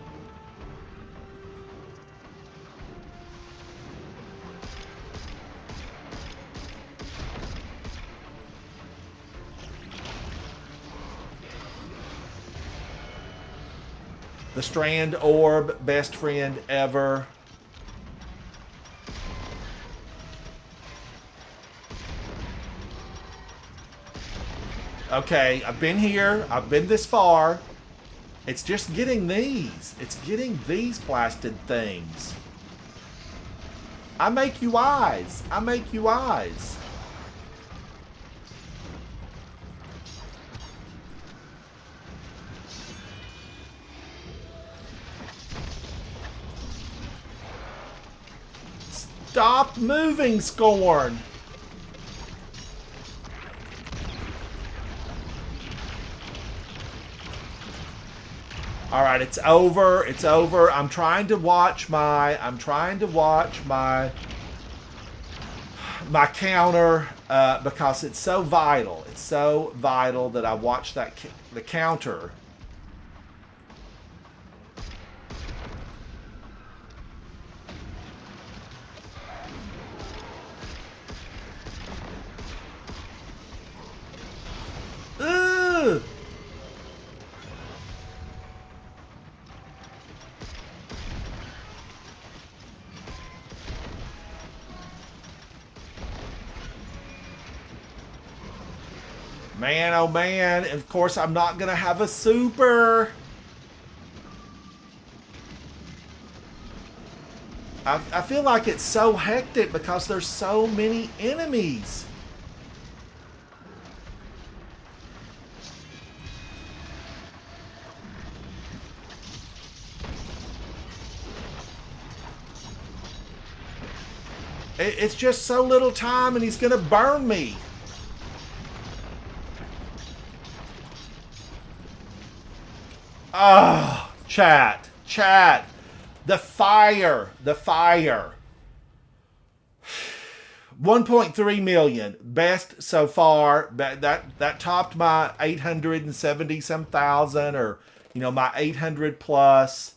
The Strand Orb, best friend ever. Okay, I've been here. I've been this far. It's just getting these. It's getting these blasted things. I make you eyes. I make you eyes. Stop moving, Scorn. All right, it's over. It's over. I'm trying to watch my counter because it's so vital. It's so vital that I watch the counter. Ugh. Man, oh man, of course I'm not going to have a super. I feel like it's so hectic because there's so many enemies. It's just so little time and he's going to burn me. Oh, chat. The fire. 1.3 million. Best so far. That topped my 870 some thousand, or, my 800 plus.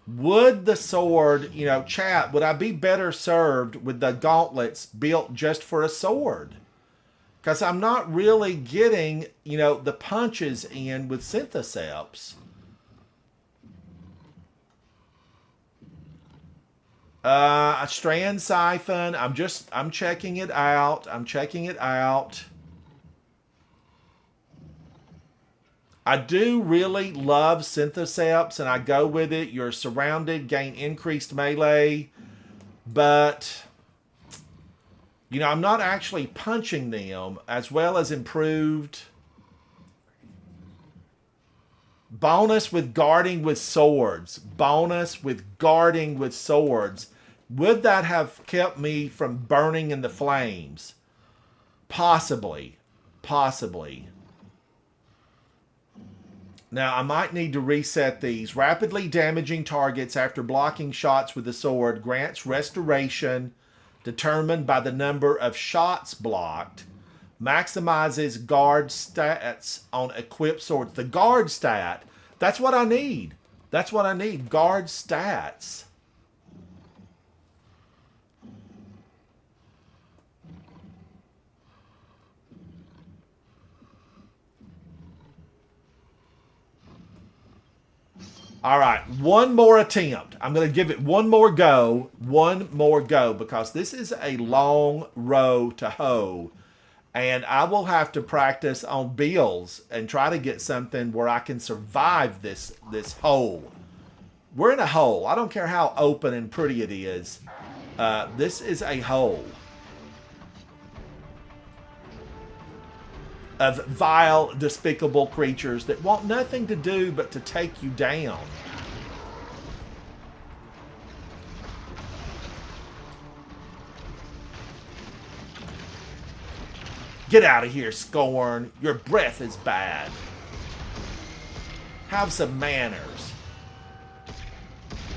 Would the sword, chat, would I be better served with the gauntlets built just for a sword? Because I'm not really getting, the punches in with Synthoceps. A strand siphon. I'm checking it out. I'm checking it out. I do really love Synthoceps, and I go with it. You're surrounded, gain increased melee, but you know, I'm not actually punching them, as well as improved bonus with guarding with swords. Bonus with guarding with swords. Would that have kept me from burning in the flames? Possibly. Possibly. Now, I might need to reset these. Rapidly damaging targets after blocking shots with the sword grants restoration determined by the number of shots blocked. Maximizes guard stats on equipped swords. The guard stat, that's what I need. That's what I need. Guard stats. All right, one more attempt. I'm going to give it one more go. One more go, because this is a long row to hoe. And I will have to practice on bills and try to get something where I can survive this hole. We're in a hole. I don't care how open and pretty it is. This is a hole of vile, despicable creatures that want nothing to do but to take you down. Get out of here, Scorn. Your breath is bad. Have some manners.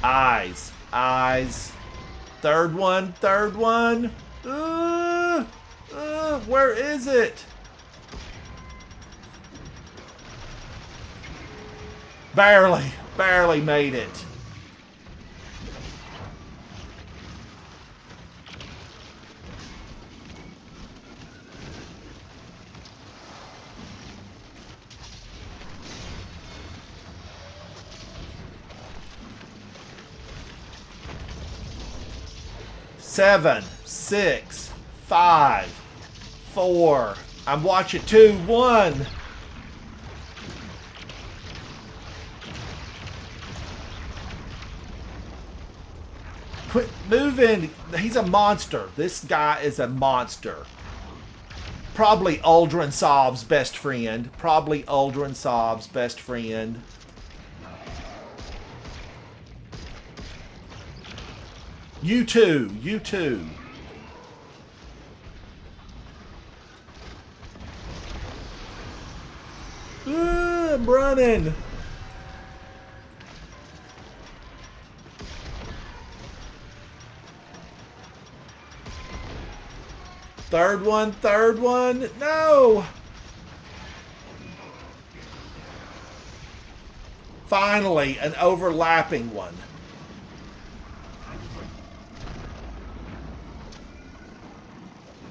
Eyes. Eyes. Third one. Third one. Where is it? Barely. Barely made it. Seven, 6, 5, 4. I'm watching 2, 1. Quit moving. He's a monster. This guy is a monster. Probably Uldren Sov's best friend. Probably Uldren Sov's best friend. You too. You too. I'm running. Third one. Third one. No. Finally, an overlapping one.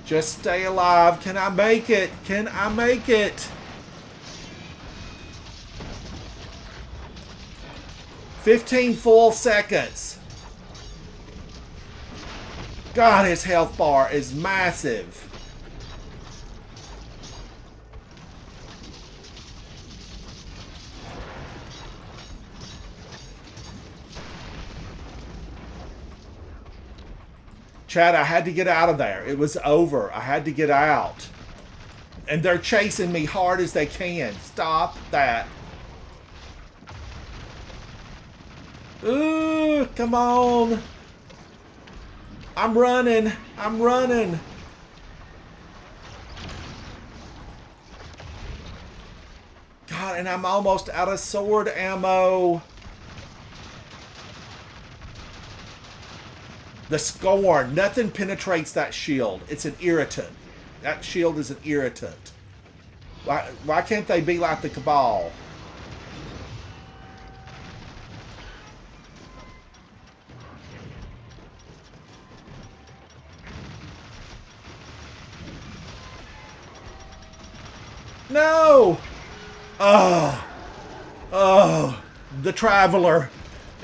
Just stay alive. Can I make it? Can I make it? 15 full seconds. God, his health bar is massive. Chad, I had to get out of there. It was over. I had to get out. And they're chasing me hard as they can. Stop that. Ooh, come on. I'm running. I'm running. God, and I'm almost out of sword ammo. The Scorn. Nothing penetrates that shield. It's an irritant. That shield is an irritant. Why can't they be like the Cabal? No! Oh. Oh. The Traveler.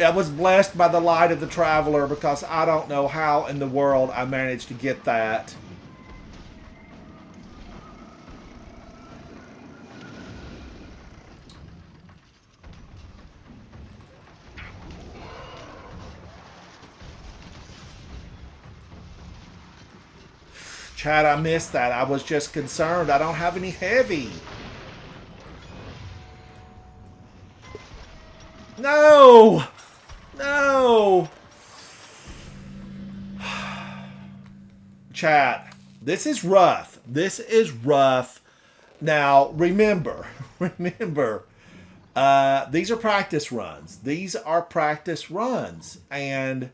I was blessed by the light of the traveler because I don't know how in the world I managed to get that. Chad, I missed that. I was just concerned. I don't have any heavy. No! No! Chat, this is rough. This is rough. Now, remember, these are practice runs. These are practice runs. And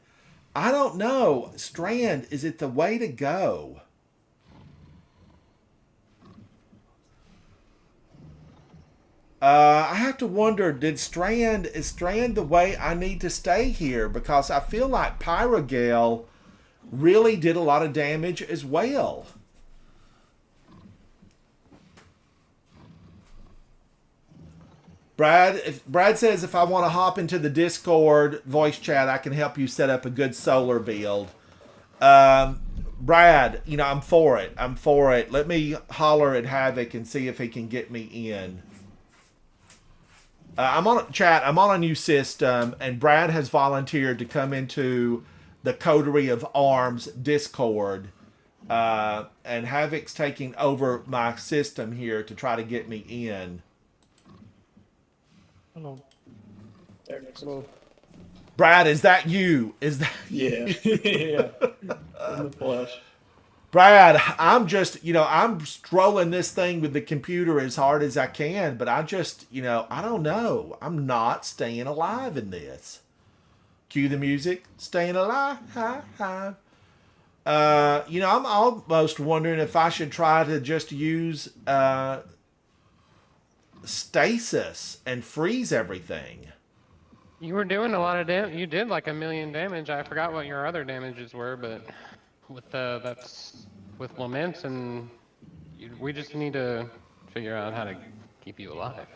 I don't know. Strand, is it the way to go? I have to wonder, is Strand the way I need to stay here? Because I feel like Pyrogale really did a lot of damage as well. Brad says if I want to hop into the Discord voice chat, I can help you set up a good solar build. Brad, I'm for it. I'm for it. Let me holler at Havoc and see if he can get me in. I'm on a new system, and Brad has volunteered to come into the Coterie of Arms Discord, and Havoc's taking over my system here to try to get me in. Hello. There, hello. Brad, is that you? Is that Yeah. Yeah. In the flesh. Brad, I'm just, I'm strolling this thing with the computer as hard as I can, but I just, I don't know. I'm not staying alive in this. Cue the music. Staying alive. I'm almost wondering if I should try to just use stasis and freeze everything. You were doing a lot of damage. You did like 1 million damage. I forgot what your other damages were, but with laments and we just need to figure out how to keep you alive.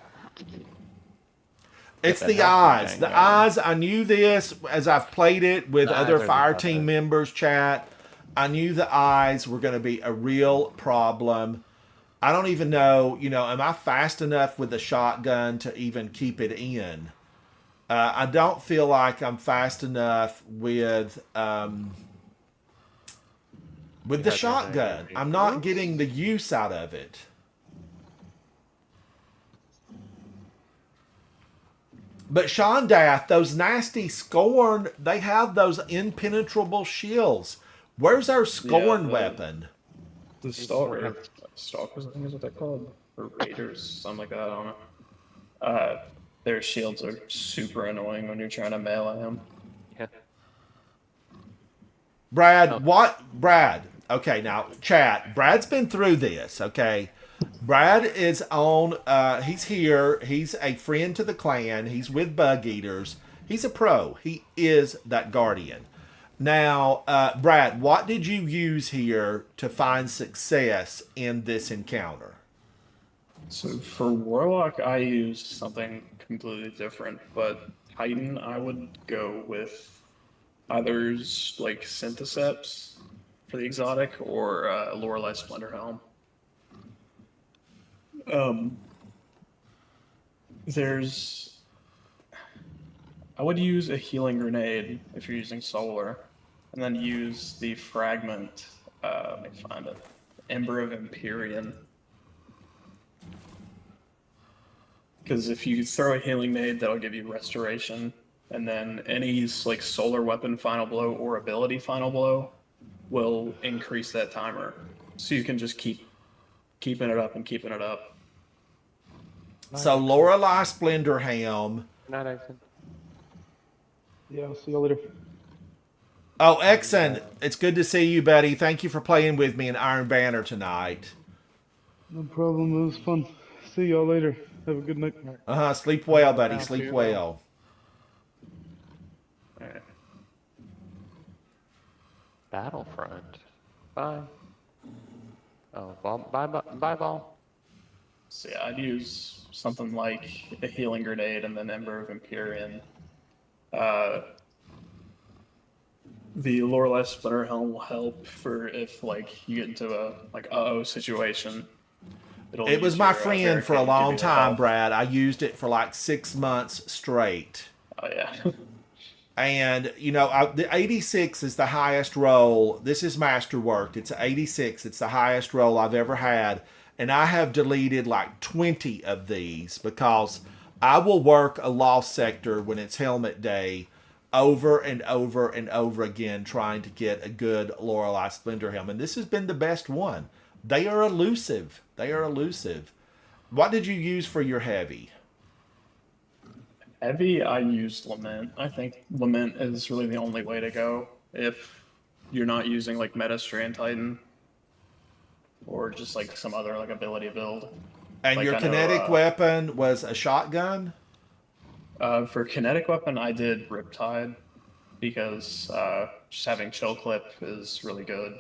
It's the eyes. The eyes, I knew this as I've played it with other fire team members, chat. I knew the eyes were going to be a real problem. I don't even know, am I fast enough with the shotgun to even keep it in? I don't feel like I'm fast enough with the shotgun. I'm not getting the use out of it. But Shondath, those nasty Scorn, they have those impenetrable shields. Where's our Scorn weapon? The Stalkers, I think is what they're called. Or Raiders, something like that, I don't know. Their shields are super annoying when you're trying to melee them. Yeah. Brad, what? Brad. Okay, now, chat. Brad's been through this, okay? Brad is on, he's here. He's a friend to the clan. He's with Bug Eaters. He's a pro. He is that guardian. Now, Brad, what did you use here to find success in this encounter? So for Warlock, I used something completely different, but Titan, I would go with either like Syntheseps for the exotic or Lorelei Splendor Helm. I would use a healing grenade if you're using solar, and then use the fragment, let me find it, Ember of Empyrean. Because if you throw a healing nade, that'll give you restoration, and then any like solar weapon final blow or ability final blow will increase that timer. So you can just keep keeping it up and keeping it up. So Lorelei Splendor Helm. Not Exon. Yeah, I'll see you later. Oh, Exon, it's good to see you, buddy. Thank you for playing with me in Iron Banner tonight. No problem. It was fun. See y'all later. Have a good night. Sleep well, buddy. Sleep well. All right. Battlefront. Bye. Oh, bye, ball. So yeah, I'd use something like a healing grenade and then Ember of Empyrean. Uh, the Lorelei Splinter Helm will help for if like you get into a like uh-oh situation. It'll It was use my your friend for a barricade to give long you the time, health. Brad. I used it for like 6 months straight. Oh yeah. And, you know, the 86 is the highest roll. This is masterworked. It's 86. It's the highest roll I've ever had. And I have deleted like 20 of these because I will work a lost sector when it's helmet day over and over and over again trying to get a good Lorelei Splendor helmet. And this has been the best one. They are elusive. They are elusive. What did you use for your heavy? Heavy, I used Lament. I think Lament is really the only way to go if you're not using like Meta Strand Titan or just like some other like ability build. And Like your I know kinetic weapon was a shotgun? for kinetic weapon, I did Riptide because just having Chill Clip is really good.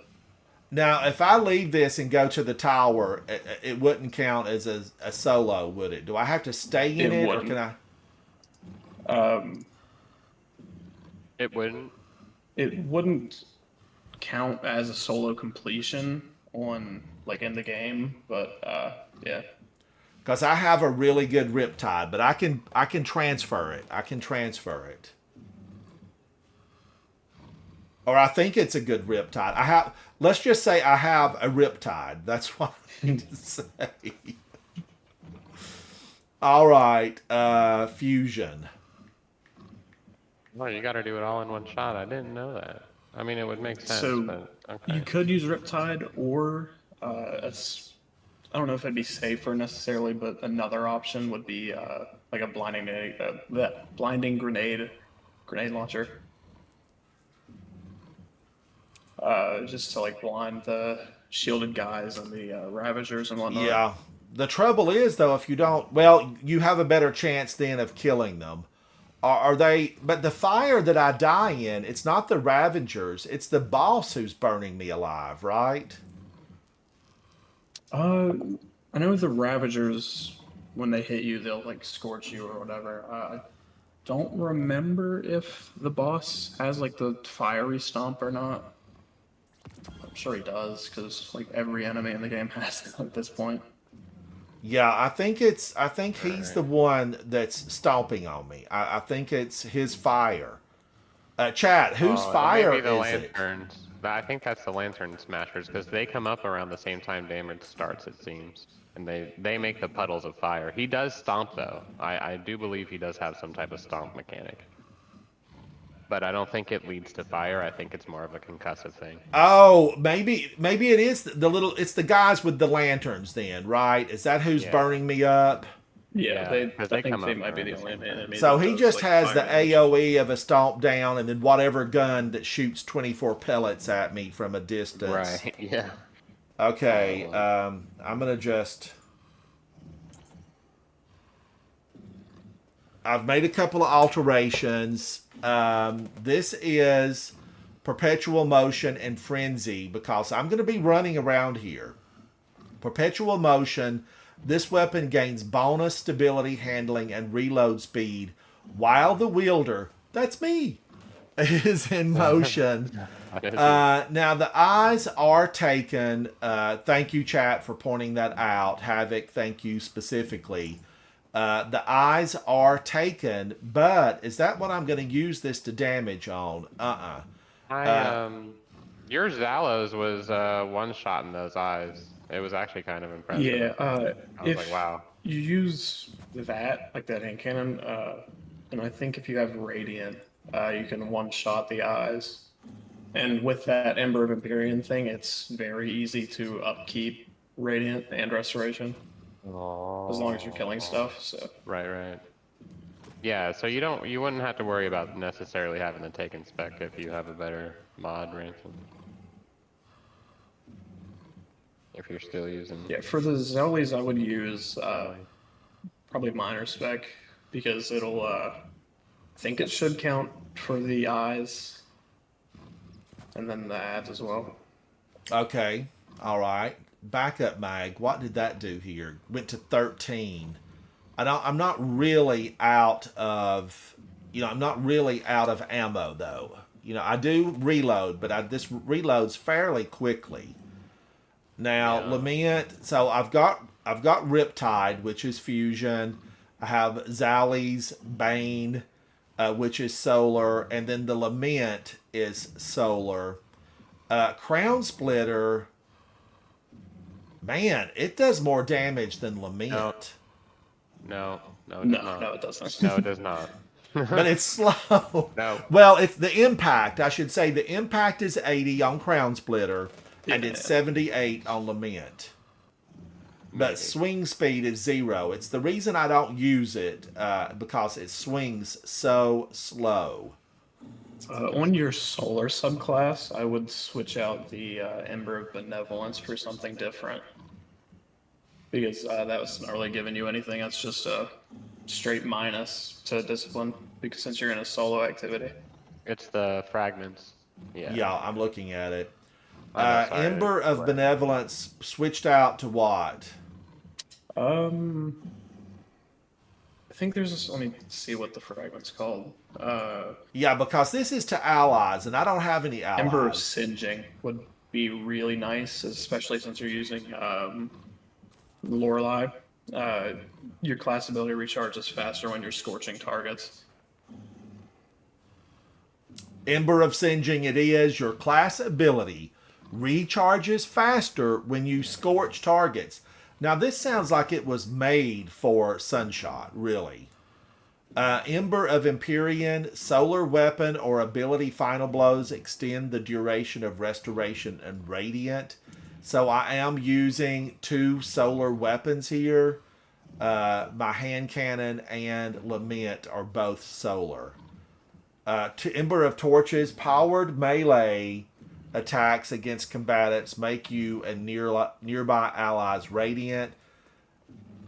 Now, if I leave this and go to the tower, it wouldn't count as a solo, would it? Do I have to stay in It it, or wouldn't. can I? It wouldn't. It wouldn't count as a solo completion on like in the game, but yeah. Because I have a really good Riptide, but I can transfer it. I can transfer it. Or I think it's a good Riptide. I have. Let's just say I have a Riptide. That's what I need to say. All right, fusion. Well, you got to do it all in one shot. I didn't know that. I mean, it would make sense, So but okay. you could use Riptide or it's I don't know if it'd be safer necessarily, but another option would be like a blinding grenade launcher. Just to like blind the shielded guys and the Ravagers and whatnot. Yeah. The trouble is, though, if you don't, well, you have a better chance then of killing them. Are they? But the fire that I die in, it's not the Ravagers. It's the boss who's burning me alive, right? I know the Ravagers, when they hit you, they'll like scorch you or whatever. I don't remember if the boss has like the fiery stomp or not. I'm sure he does, because like every enemy in the game has it at this point. Yeah, I think he's the one that's stomping on me. I think it's his fire. Chat, whose fire Maybe the is it? lanterns. I think that's the lantern smashers because they come up around the same time damage starts, it seems, and they make the puddles of fire. He does stomp though. I do believe he does have some type of stomp mechanic, but I don't think it leads to fire. I think it's more of a concussive thing. Oh, maybe it is the little. It's the guys with the lanterns. Then, right? Is that who's Yeah. burning me up? Yeah, Yeah, 'cause they I think come they up might be the around only the same enemy. So that he does, just like, has the fire damage. AOE of a stomp down, and then whatever gun that shoots 24 pellets at me from a distance. Right. Yeah. Okay. I'm gonna just. I've made a couple of alterations. This is perpetual motion and frenzy because I'm going to be running around here. Perpetual motion. This weapon gains bonus stability, handling, and reload speed while the wielder, that's me, is in motion. Now, the eyes are taken. Thank you, chat, for pointing that out. Havoc, thank you specifically. The eyes are taken, but is that what I'm going to use this to damage on? Your Zalos was one shot in those eyes. It was actually kind of impressive. Yeah, I was if like, wow. you use that, like that hand cannon, and I think if you have Radiant, you can one-shot the eyes. And with that Ember of Empyrean thing, it's very easy to upkeep Radiant and Restoration, as long as you're killing stuff, so. Right. Yeah, so you wouldn't have to worry about necessarily having to take inspect if you have a better mod ransom. If you're still using. Yeah, for the Zelies, I would use probably Minor Spec, because it'll, I think it should count for the eyes, and then the ads as well. Okay. All right. Backup mag. What did that do here? Went to 13. I'm not really out of I'm not really out of ammo though. I do reload, but this reloads fairly quickly. Now, Yeah. Lament, so I've got Riptide, which is fusion. I have Zali's Bane, which is solar, and then the Lament is solar. Crown Splitter, man, it does more damage than Lament. No, it does No, not. no, it doesn't. No, it does not. But it's slow. No. Well, it's the impact. I should say the impact is 80 on Crown Splitter, and it's 78 on Lament. But Maybe. swing speed is 0. It's the reason I don't use it, because it swings so slow. On your solar subclass, I would switch out the Ember of Benevolence for something different. Because that was not really giving you anything. That's just a straight minus to discipline, because since you're in a solo activity. It's the fragments. Yeah. Yeah, I'm looking at it. I'm sorry. Ember of Benevolence switched out to what? I think there's this, let me see what the fragment's called. Yeah, because this is to allies, and I don't have any allies. Ember of Singeing would be really nice, especially since you're using Lorelei. Your class ability recharges faster when you're scorching targets. Ember of Singeing it is. Your class ability recharges faster when you scorch targets. Now, this sounds like it was made for Sunshot, really. Ember of Empyrean, solar weapon or ability final blows extend the duration of restoration and radiant. So I am using 2 solar weapons here. My hand cannon and Lament are both solar. Ember of Torches, powered melee attacks against combatants make you and nearby allies radiant.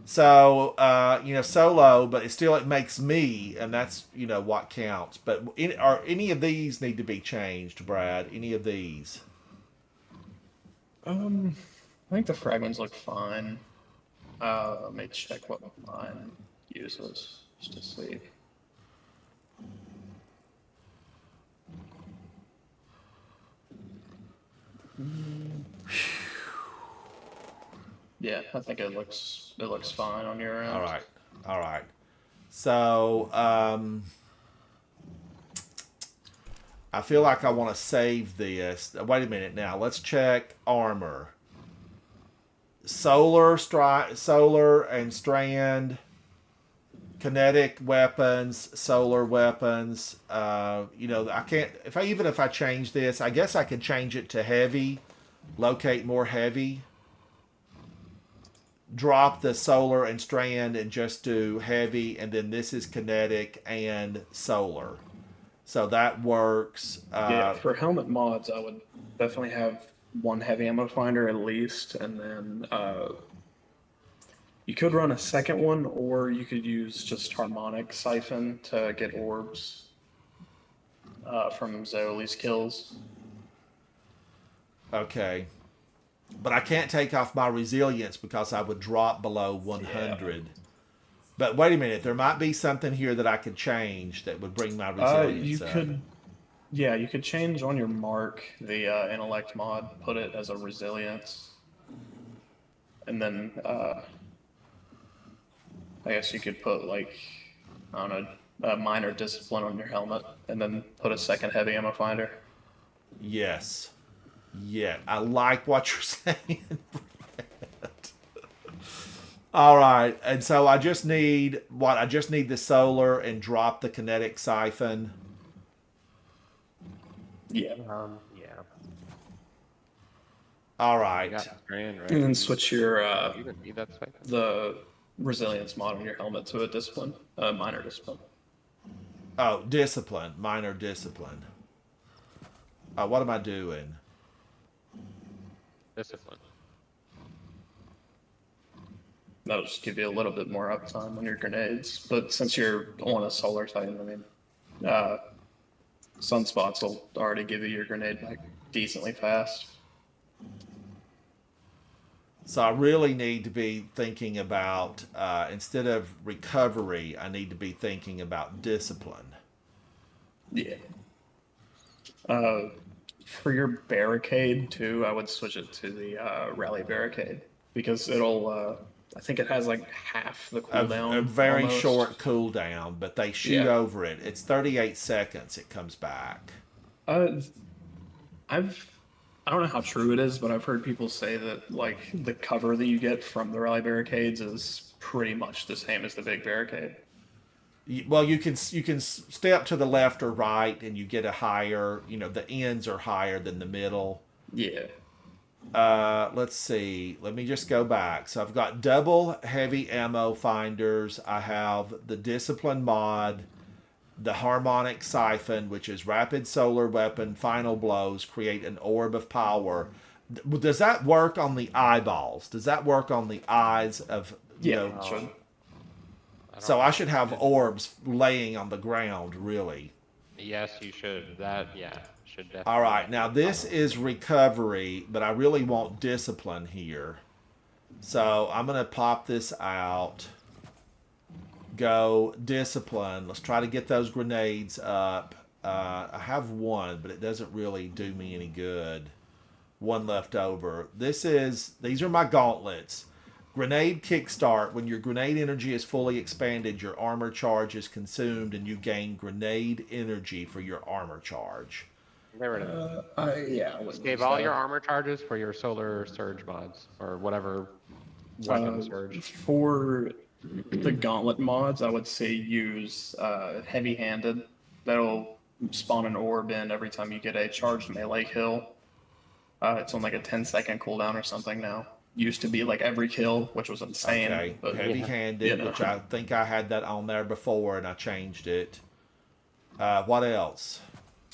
So, solo, but it makes me, and that's, what counts. But are any of these need to be changed, Brad? Any of these? I think the fragments look fine. Let me check what mine uses, just to see. Yeah, I think it looks fine on your end. All right. So, I feel like I want to save this. Wait a minute now. Let's check armor. Solar and strand, kinetic weapons, solar weapons. I can't. If I change this, I guess I could change it to heavy. Locate more heavy. Drop the solar and strand and just do heavy, and then this is kinetic and solar. So that works. Yeah, for helmet mods, I would definitely have 1 heavy ammo finder at least, and then you could run a second one, or you could use just harmonic siphon to get orbs from Zoli's kills. Okay. But I can't take off my resilience because I would drop below 100. Yeah. But wait a minute, there might be something here that I could change that would bring my resilience up. You could change on your mark the intellect mod, put it as a resilience, and then I guess you could put a minor discipline on your helmet, and then put a second heavy ammo finder. Yes. Yeah, I like what you're saying. All right, and so I just need the solar and drop the kinetic siphon. Yeah. Yeah. All right. You got strand, right? And then switch your You don't need that siphon. the resilience mod on your helmet to a discipline, minor discipline. Oh, discipline, minor discipline. What am I doing? Discipline. That'll just give you a little bit more uptime on your grenades. But since you're on a solar titan, sunspots will already give you your grenade back decently fast. So I really need to be thinking about, instead of recovery, I need to be thinking about discipline. Yeah. For your barricade too, I would switch it to the rally barricade because it'll. I think it has like half the A cooldown very almost. short cooldown, but they shoot Yeah. over it. It's 38 seconds. It comes back. Uh, I've. I don't know how true it is, but I've heard people say that like the cover that you get from the rally barricades is pretty much the same as the big barricade. Well, you can step to the left or right, and you get a higher. You know, the ends are higher than the middle. Yeah. Let's see. Let me just go back. So I've got double heavy ammo finders. I have the discipline mod, the harmonic siphon, which is rapid solar weapon, final blows, create an orb of power. Does that work on the eyeballs? Does that work on the eyes of, you Yeah. know? It should. So I should have orbs laying on the ground, really. Yes, you should. That, yeah, should definitely. All right, now this is recovery, but I really want discipline here. So I'm going to pop this out. Go discipline. Let's try to get those grenades up. I have one, but it doesn't really do me any good. One left over. These are my gauntlets. Grenade kickstart. When your grenade energy is fully expanded, your armor charge is consumed and you gain grenade energy for your armor charge. Get rid of it. Yeah. I wouldn't Save use all that. your armor charges for your solar surge mods or whatever weapon surge. For the gauntlet mods, I would say use heavy-handed. That'll spawn an orb in every time you get a charged melee kill. It's on like a 10-second cooldown or something now. Used to be like every kill, which was insane. Okay, But heavy-handed, you know. which I think I had that on there before and I changed it. What else?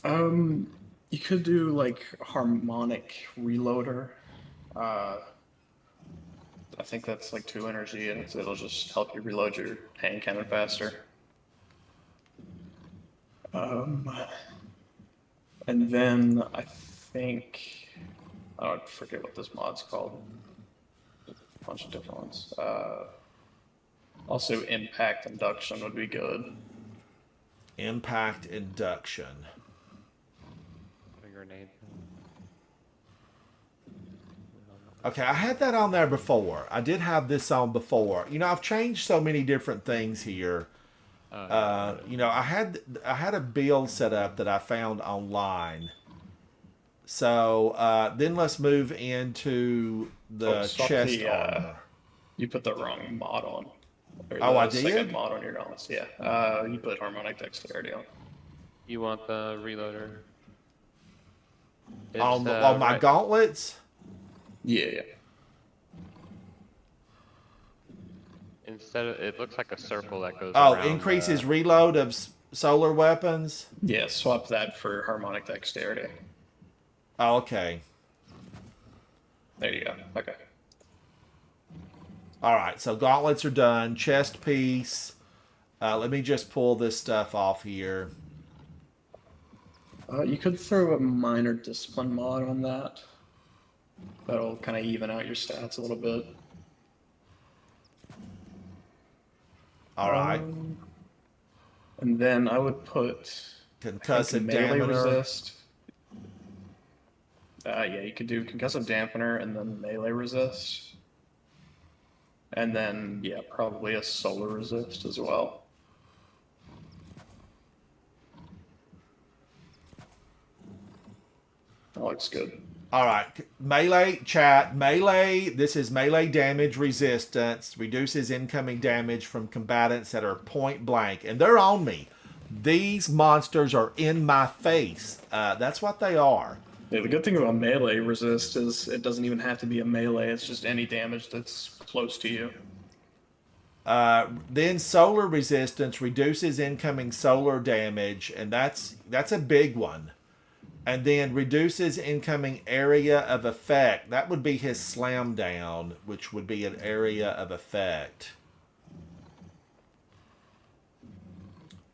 You could do like harmonic reloader. I think that's like 2 energy, and it'll just help you reload your hand cannon faster. And then I think I forget what this mod's called. A bunch of different ones. Also, impact induction would be good. Impact induction. A grenade. Okay, I had that on there before. I did have this on before. You know, I've changed so many different things here. You know, I had a build set up that I found online. So then let's move into the swap chest the, armor. You put the wrong mod on. Or Oh, the I did? second mod on your gauntlets, yeah. You put harmonic dexterity on. You want the reloader? It's, On my right- gauntlets? Yeah. Instead of, it looks like a circle that goes Oh, around. increases reload of solar weapons? Yeah, swap that for harmonic dexterity. Oh, okay. There you go. Okay. All right, so gauntlets are done. Chest piece. Let me just pull this stuff off here. You could throw a minor discipline mod on that. That'll kind of even out your stats a little bit. All right. And then I would put Concussive melee dampener. resist. Yeah, you could do concussive dampener and then melee resist. And then, yeah, probably a solar resist as well. That looks good. All right, melee chat. Melee. This is melee damage resistance. Reduces incoming damage from combatants that are point blank, and they're on me. These monsters are in my face. That's what they are. Yeah, the good thing about melee resist is it doesn't even have to be a melee. It's just any damage that's close to you. Then solar resistance reduces incoming solar damage, and that's a big one. And then reduces incoming area of effect. That would be his slam down, which would be an area of effect.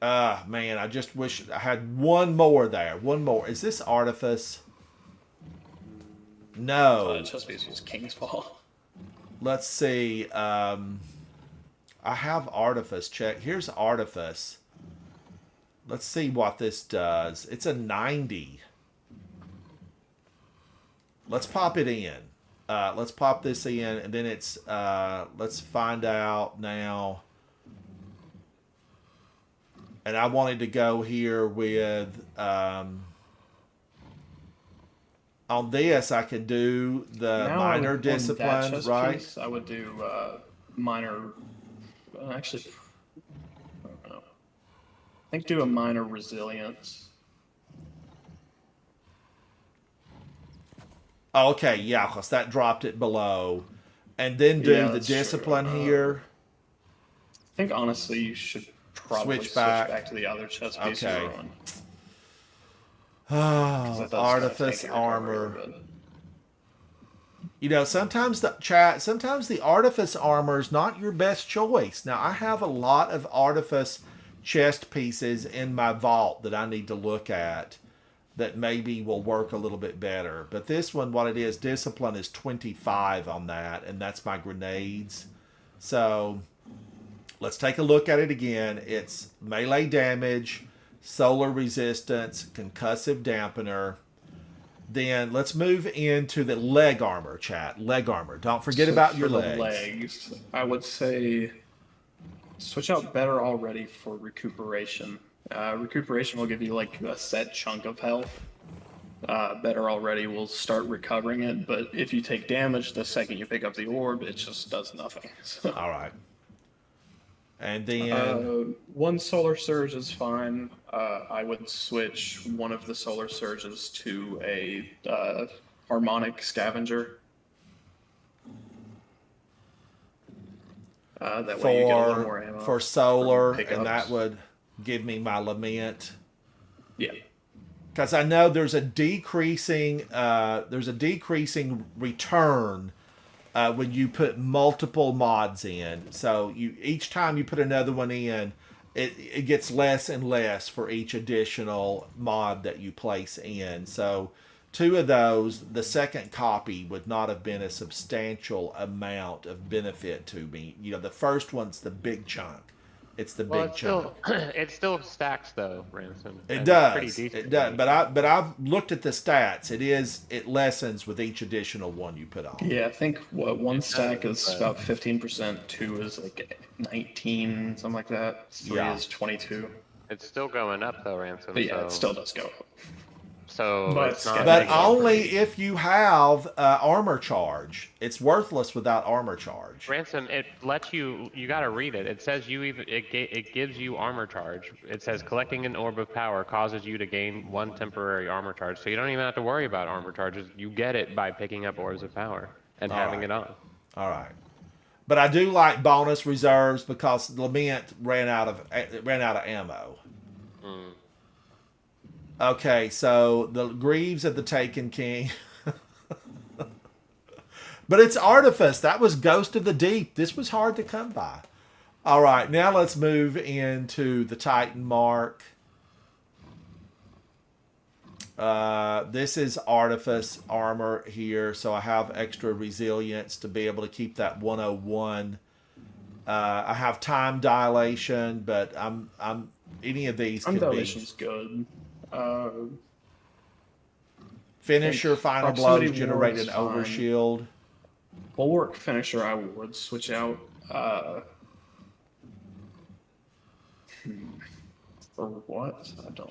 Man, I just wish I had one more there. One more. Is this Artifice? No. Chesapeake's just King's Fall. Let's see. I have Artifice check. Here's Artifice. Let's see what this does. It's a 90. Let's pop it in. Let's pop this in, and then it's, let's find out now. And I wanted to go here with, on this, I can do the Now, minor on that discipline, chess right? piece, I would do minor. Actually, I don't know. I think do a minor resilience. Oh, okay, yeah, because that dropped it below. And then do Yeah, the that's true. discipline here. I think honestly, you should probably Switch switch back. back to the other chess piece Okay. you're on. 'Cause Oh, that does artifice tank your recovery a armor. little bit. You know, sometimes sometimes the artifice armor is not your best choice. Now, I have a lot of artifice chest pieces in my vault that I need to look at that maybe will work a little bit better. But this one, what it is, discipline is 25 on that, and that's my grenades. So let's take a look at it again. It's melee damage, solar resistance, concussive dampener. Then let's move into the leg armor, chat. Leg armor. Don't forget So about for your the legs. I would say switch out better already for recuperation. Recuperation will give you like a set chunk of health. Better already will start recovering it, but if you take damage the second you pick up the orb, it just does nothing. So, All right. And then one solar surge is fine. I would switch one of the solar surges to a harmonic scavenger. That way you get a little more ammo for solar, from and that pickups. would give me my lament. Yeah. Because I know there's a decreasing return when you put multiple mods in. So each time you put another one in, it gets less and less for each additional mod that you place in. So 2 of those, the second copy would not have been a substantial amount of benefit to me. You know, the first one's the big chunk. It's the Well, big it's chunk. still it still stacks though, Ransom. It And does. Pretty It decent. does. But I've looked at the stats. It lessens with each additional one you put on. Yeah, I think one stack is about 15%, 2 is like 19, something like that. 3 Yeah. is 22. It's still going up though, Ransom. But yeah, so, it still does go up. So but it's not. But Yeah, only pretty- if you have armor charge. It's worthless without armor charge. Ransom, it lets you. You got to read it. It says it gives you armor charge. It says collecting an orb of power causes you to gain 1 temporary armor charge. So you don't even have to worry about armor charges. You get it by picking up orbs of power and having right. it on. All right. But I do like bonus reserves because Lament ran out of ammo. Okay, so the Greaves of the Taken King. But it's Artifice. That was Ghost of the Deep. This was hard to come by. All right, now let's move into the Titan Mark. This is Artifice armor here, so I have extra resilience to be able to keep that 101. I have time dilation, but I'm any of these Time could be. dilation's good. Finisher final Proximity blows generate ward's an fine. overshield. Bulwark finisher I would switch out. For what? I don't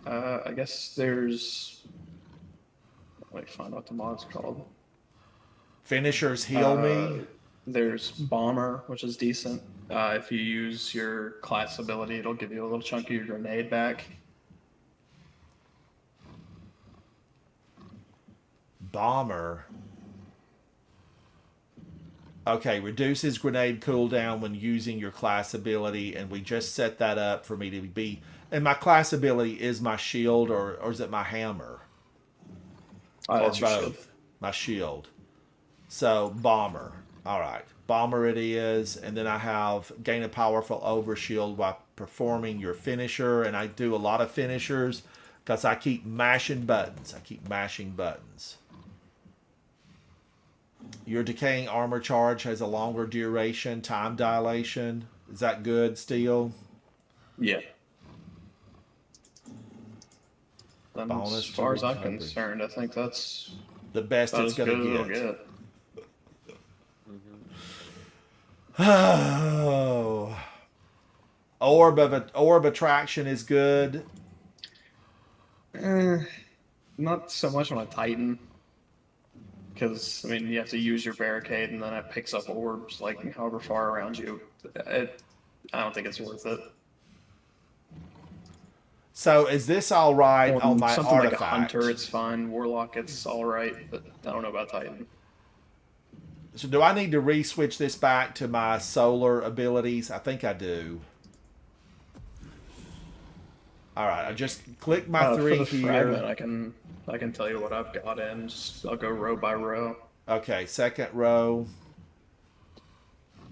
know. I guess there's. Let me find what the mod's called. Finishers heal me. There's bomber, which is decent. If you use your class ability, it'll give you a little chunk of your grenade back. Bomber. Okay, reduces grenade cooldown when using your class ability, and we just set that up for me to be. And my class ability is my shield, or is it my hammer? Or That's your both. shield. My shield. So, bomber. All right. Bomber it is. And then I have gain a powerful overshield while performing your finisher. And I do a lot of finishers because I keep mashing buttons. Your decaying armor charge has a longer duration, time dilation. Is that good, Steel? Yeah. then Bonus as to far as I'm recovery. concerned, I think that's The best about it's as good going as it'll to get. get. Oh. Orb attraction is good. Not so much on a Titan, because I mean you have to use your barricade, and then it picks up orbs like however far around you. I don't think it's worth it. So is this all right on my Something like a artifact? hunter, it's fine. Warlock, it's all right, but I don't know about Titan. So do I need to re-switch this back to my solar abilities? I think I do. All right, I just clicked my three for the here. fragment, I can tell you what I've got in. I'll go row by row. Okay, second row.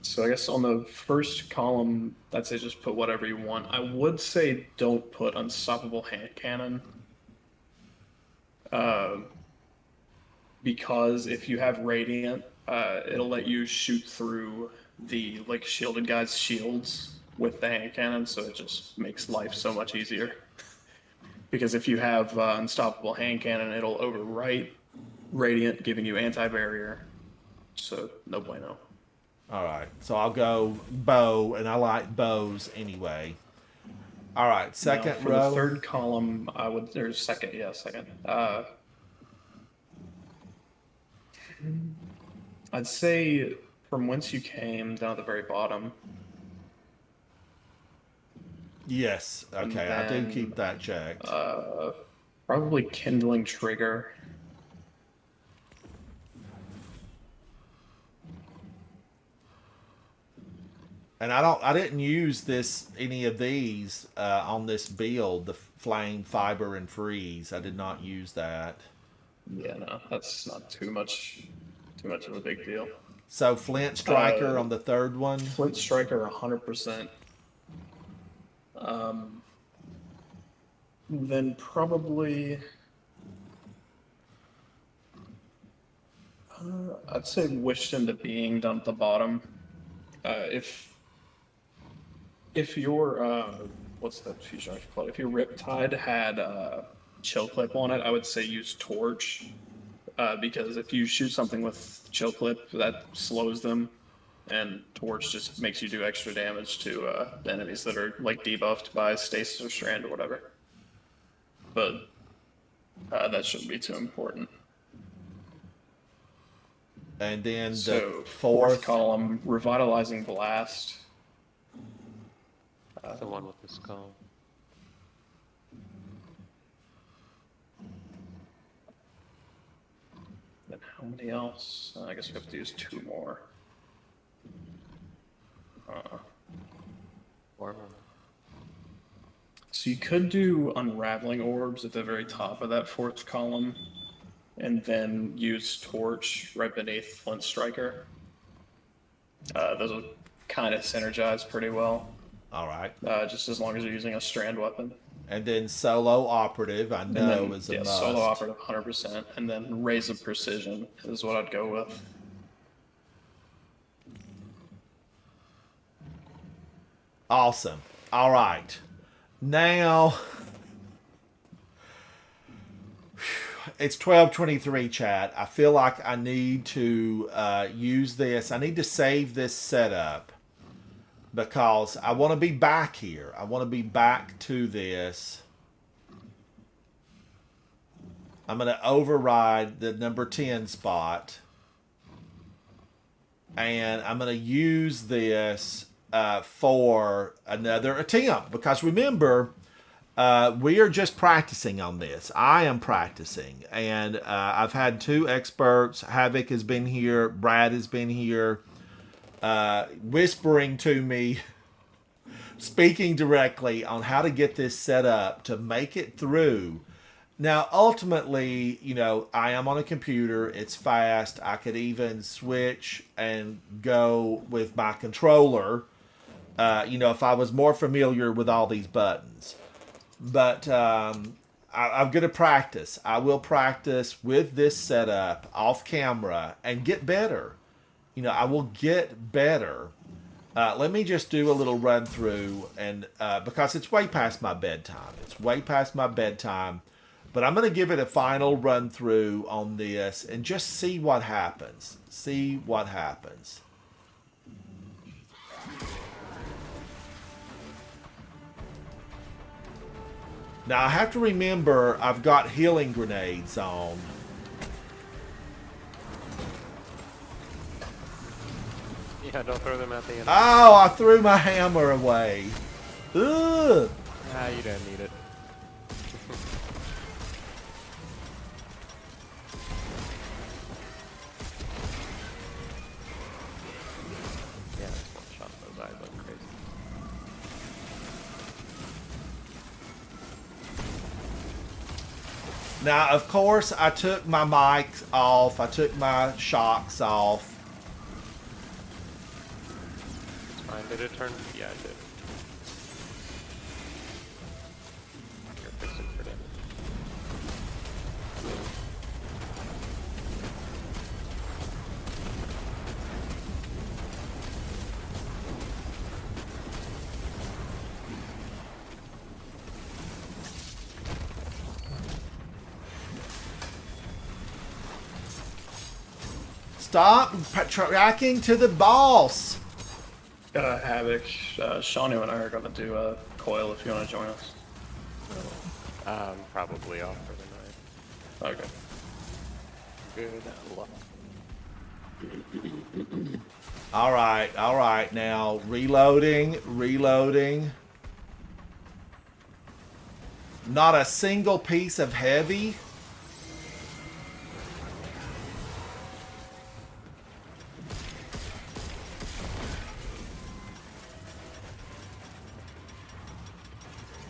So I guess on the first column, I'd say just put whatever you want. I would say don't put unstoppable hand cannon. Because if you have radiant, it'll let you shoot through the like shielded guys' shields with the hand cannon, so it just makes life so much easier. Because if you have unstoppable hand cannon, it'll overwrite radiant, giving you anti-barrier. So no bueno. All right, so I'll go bow, and I like bows anyway. All right, second For row. the third column, I would, or second, yeah, second. I'd say from whence you came down at the very bottom. Yes, okay, I do then, keep that checked. Probably kindling trigger. And I didn't use any of these on this build, the flame, fiber, and freeze. I did not use that. Yeah, no, that's not too much of a big deal. So Flint Striker on the third one. Flint Striker, 100%. Then probably, I'd say Wished into Being down at the bottom. If your what's that fusion rifle called? If your Riptide had chill clip on it, I would say use Torch, because if you shoot something with chill clip, that slows them, and Torch just makes you do extra damage to enemies that are like debuffed by stasis or strand or whatever. But that shouldn't be too important. And then So the fourth column, Revitalizing Blast. The one with the skull. Then how many else? I guess we have to use two more. Or So you could do Unraveling Orbs at the very top of that fourth column, and then use Torch right beneath Flint Striker. Those will kind of synergize pretty well. All right. Just as long as you're using a strand weapon. And then Solo Operative, I know is a must. Solo Operative, 100%. And then Rays of Precision is what I'd go with. Awesome. All right. Now, it's 12:23, chat. I feel like I need to use this. I need to save this setup because I want to be back here. I want to be back to this. I'm going to override the number 10 spot. And I'm going to use this for another attempt. Because remember, we are just practicing on this. I am practicing. And I've had two experts. Havoc has been here. Brad has been here. Whispering to me, speaking directly on how to get this set up to make it through. Now, ultimately, you know, I am on a computer. It's fast. I could even switch and go with my controller, you know, if I was more familiar with all these buttons. But I'm going to practice. I will practice with this setup off camera and get better. You know, I will get better. Let me just do a little run through, and because it's way past my bedtime. It's way past my bedtime. But I'm going to give it a final run through on this and just see what happens. See what happens. Now I have to remember I've got healing grenades on. Yeah, don't throw them at the end. Oh, I threw my hammer away. Ugh. Ah, you don't need it. Yeah, shot those eyes like crazy. Now, of course, I took my mics off. I took my shocks off. It's fine. Did it turn? Yeah, it did. You're fixing for damage. Stop tracking to the boss. Havoc, Shawnee and I are going to do a coil if you want to join us. Probably off for the night. Okay. Good luck. All right. Now, reloading. Not a single piece of heavy.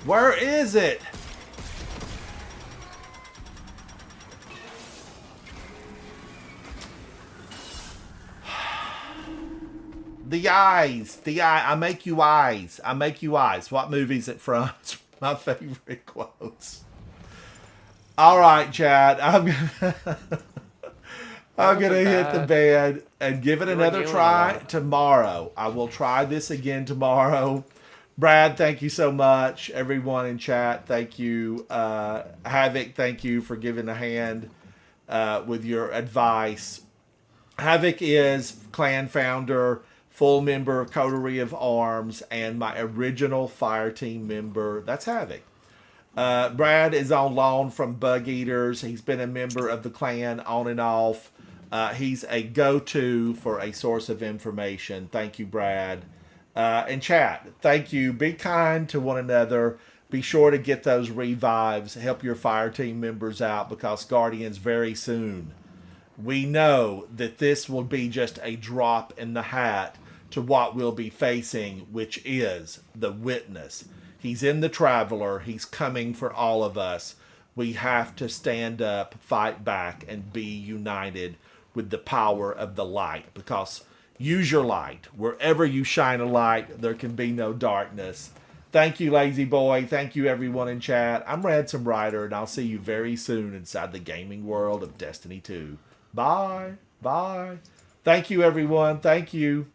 Where is it? The eyes. I make you eyes. What movie's it from? It's my favorite quotes. All right, Chad. I'm gonna hit the bed and give it another try tomorrow. I will try this again tomorrow. Brad, thank you so much. Everyone in chat, thank you. Havoc, thank you for giving a hand with your advice. Havoc is clan founder, full member of Coterie of Arms, and my original fire team member. That's Havoc. Brad is on loan from Bug Eaters. He's been a member of the clan on and off. He's a go-to for a source of information. Thank you, Brad. And chat, thank you. Be kind to one another. Be sure to get those revives. Help your fire team members out because Guardians very soon. We know that this will be just a drop in the hat to what we'll be facing, which is the Witness. He's in the Traveler. He's coming for all of us. We have to stand up, fight back, and be united with the power of the light because use your light. Wherever you shine a light, there can be no darkness. Thank you, Lazy Boy. Thank you, everyone in chat. I'm Ransom Rider, and I'll see you very soon inside the gaming world of Destiny 2. Bye. Bye. Thank you, everyone. Thank you.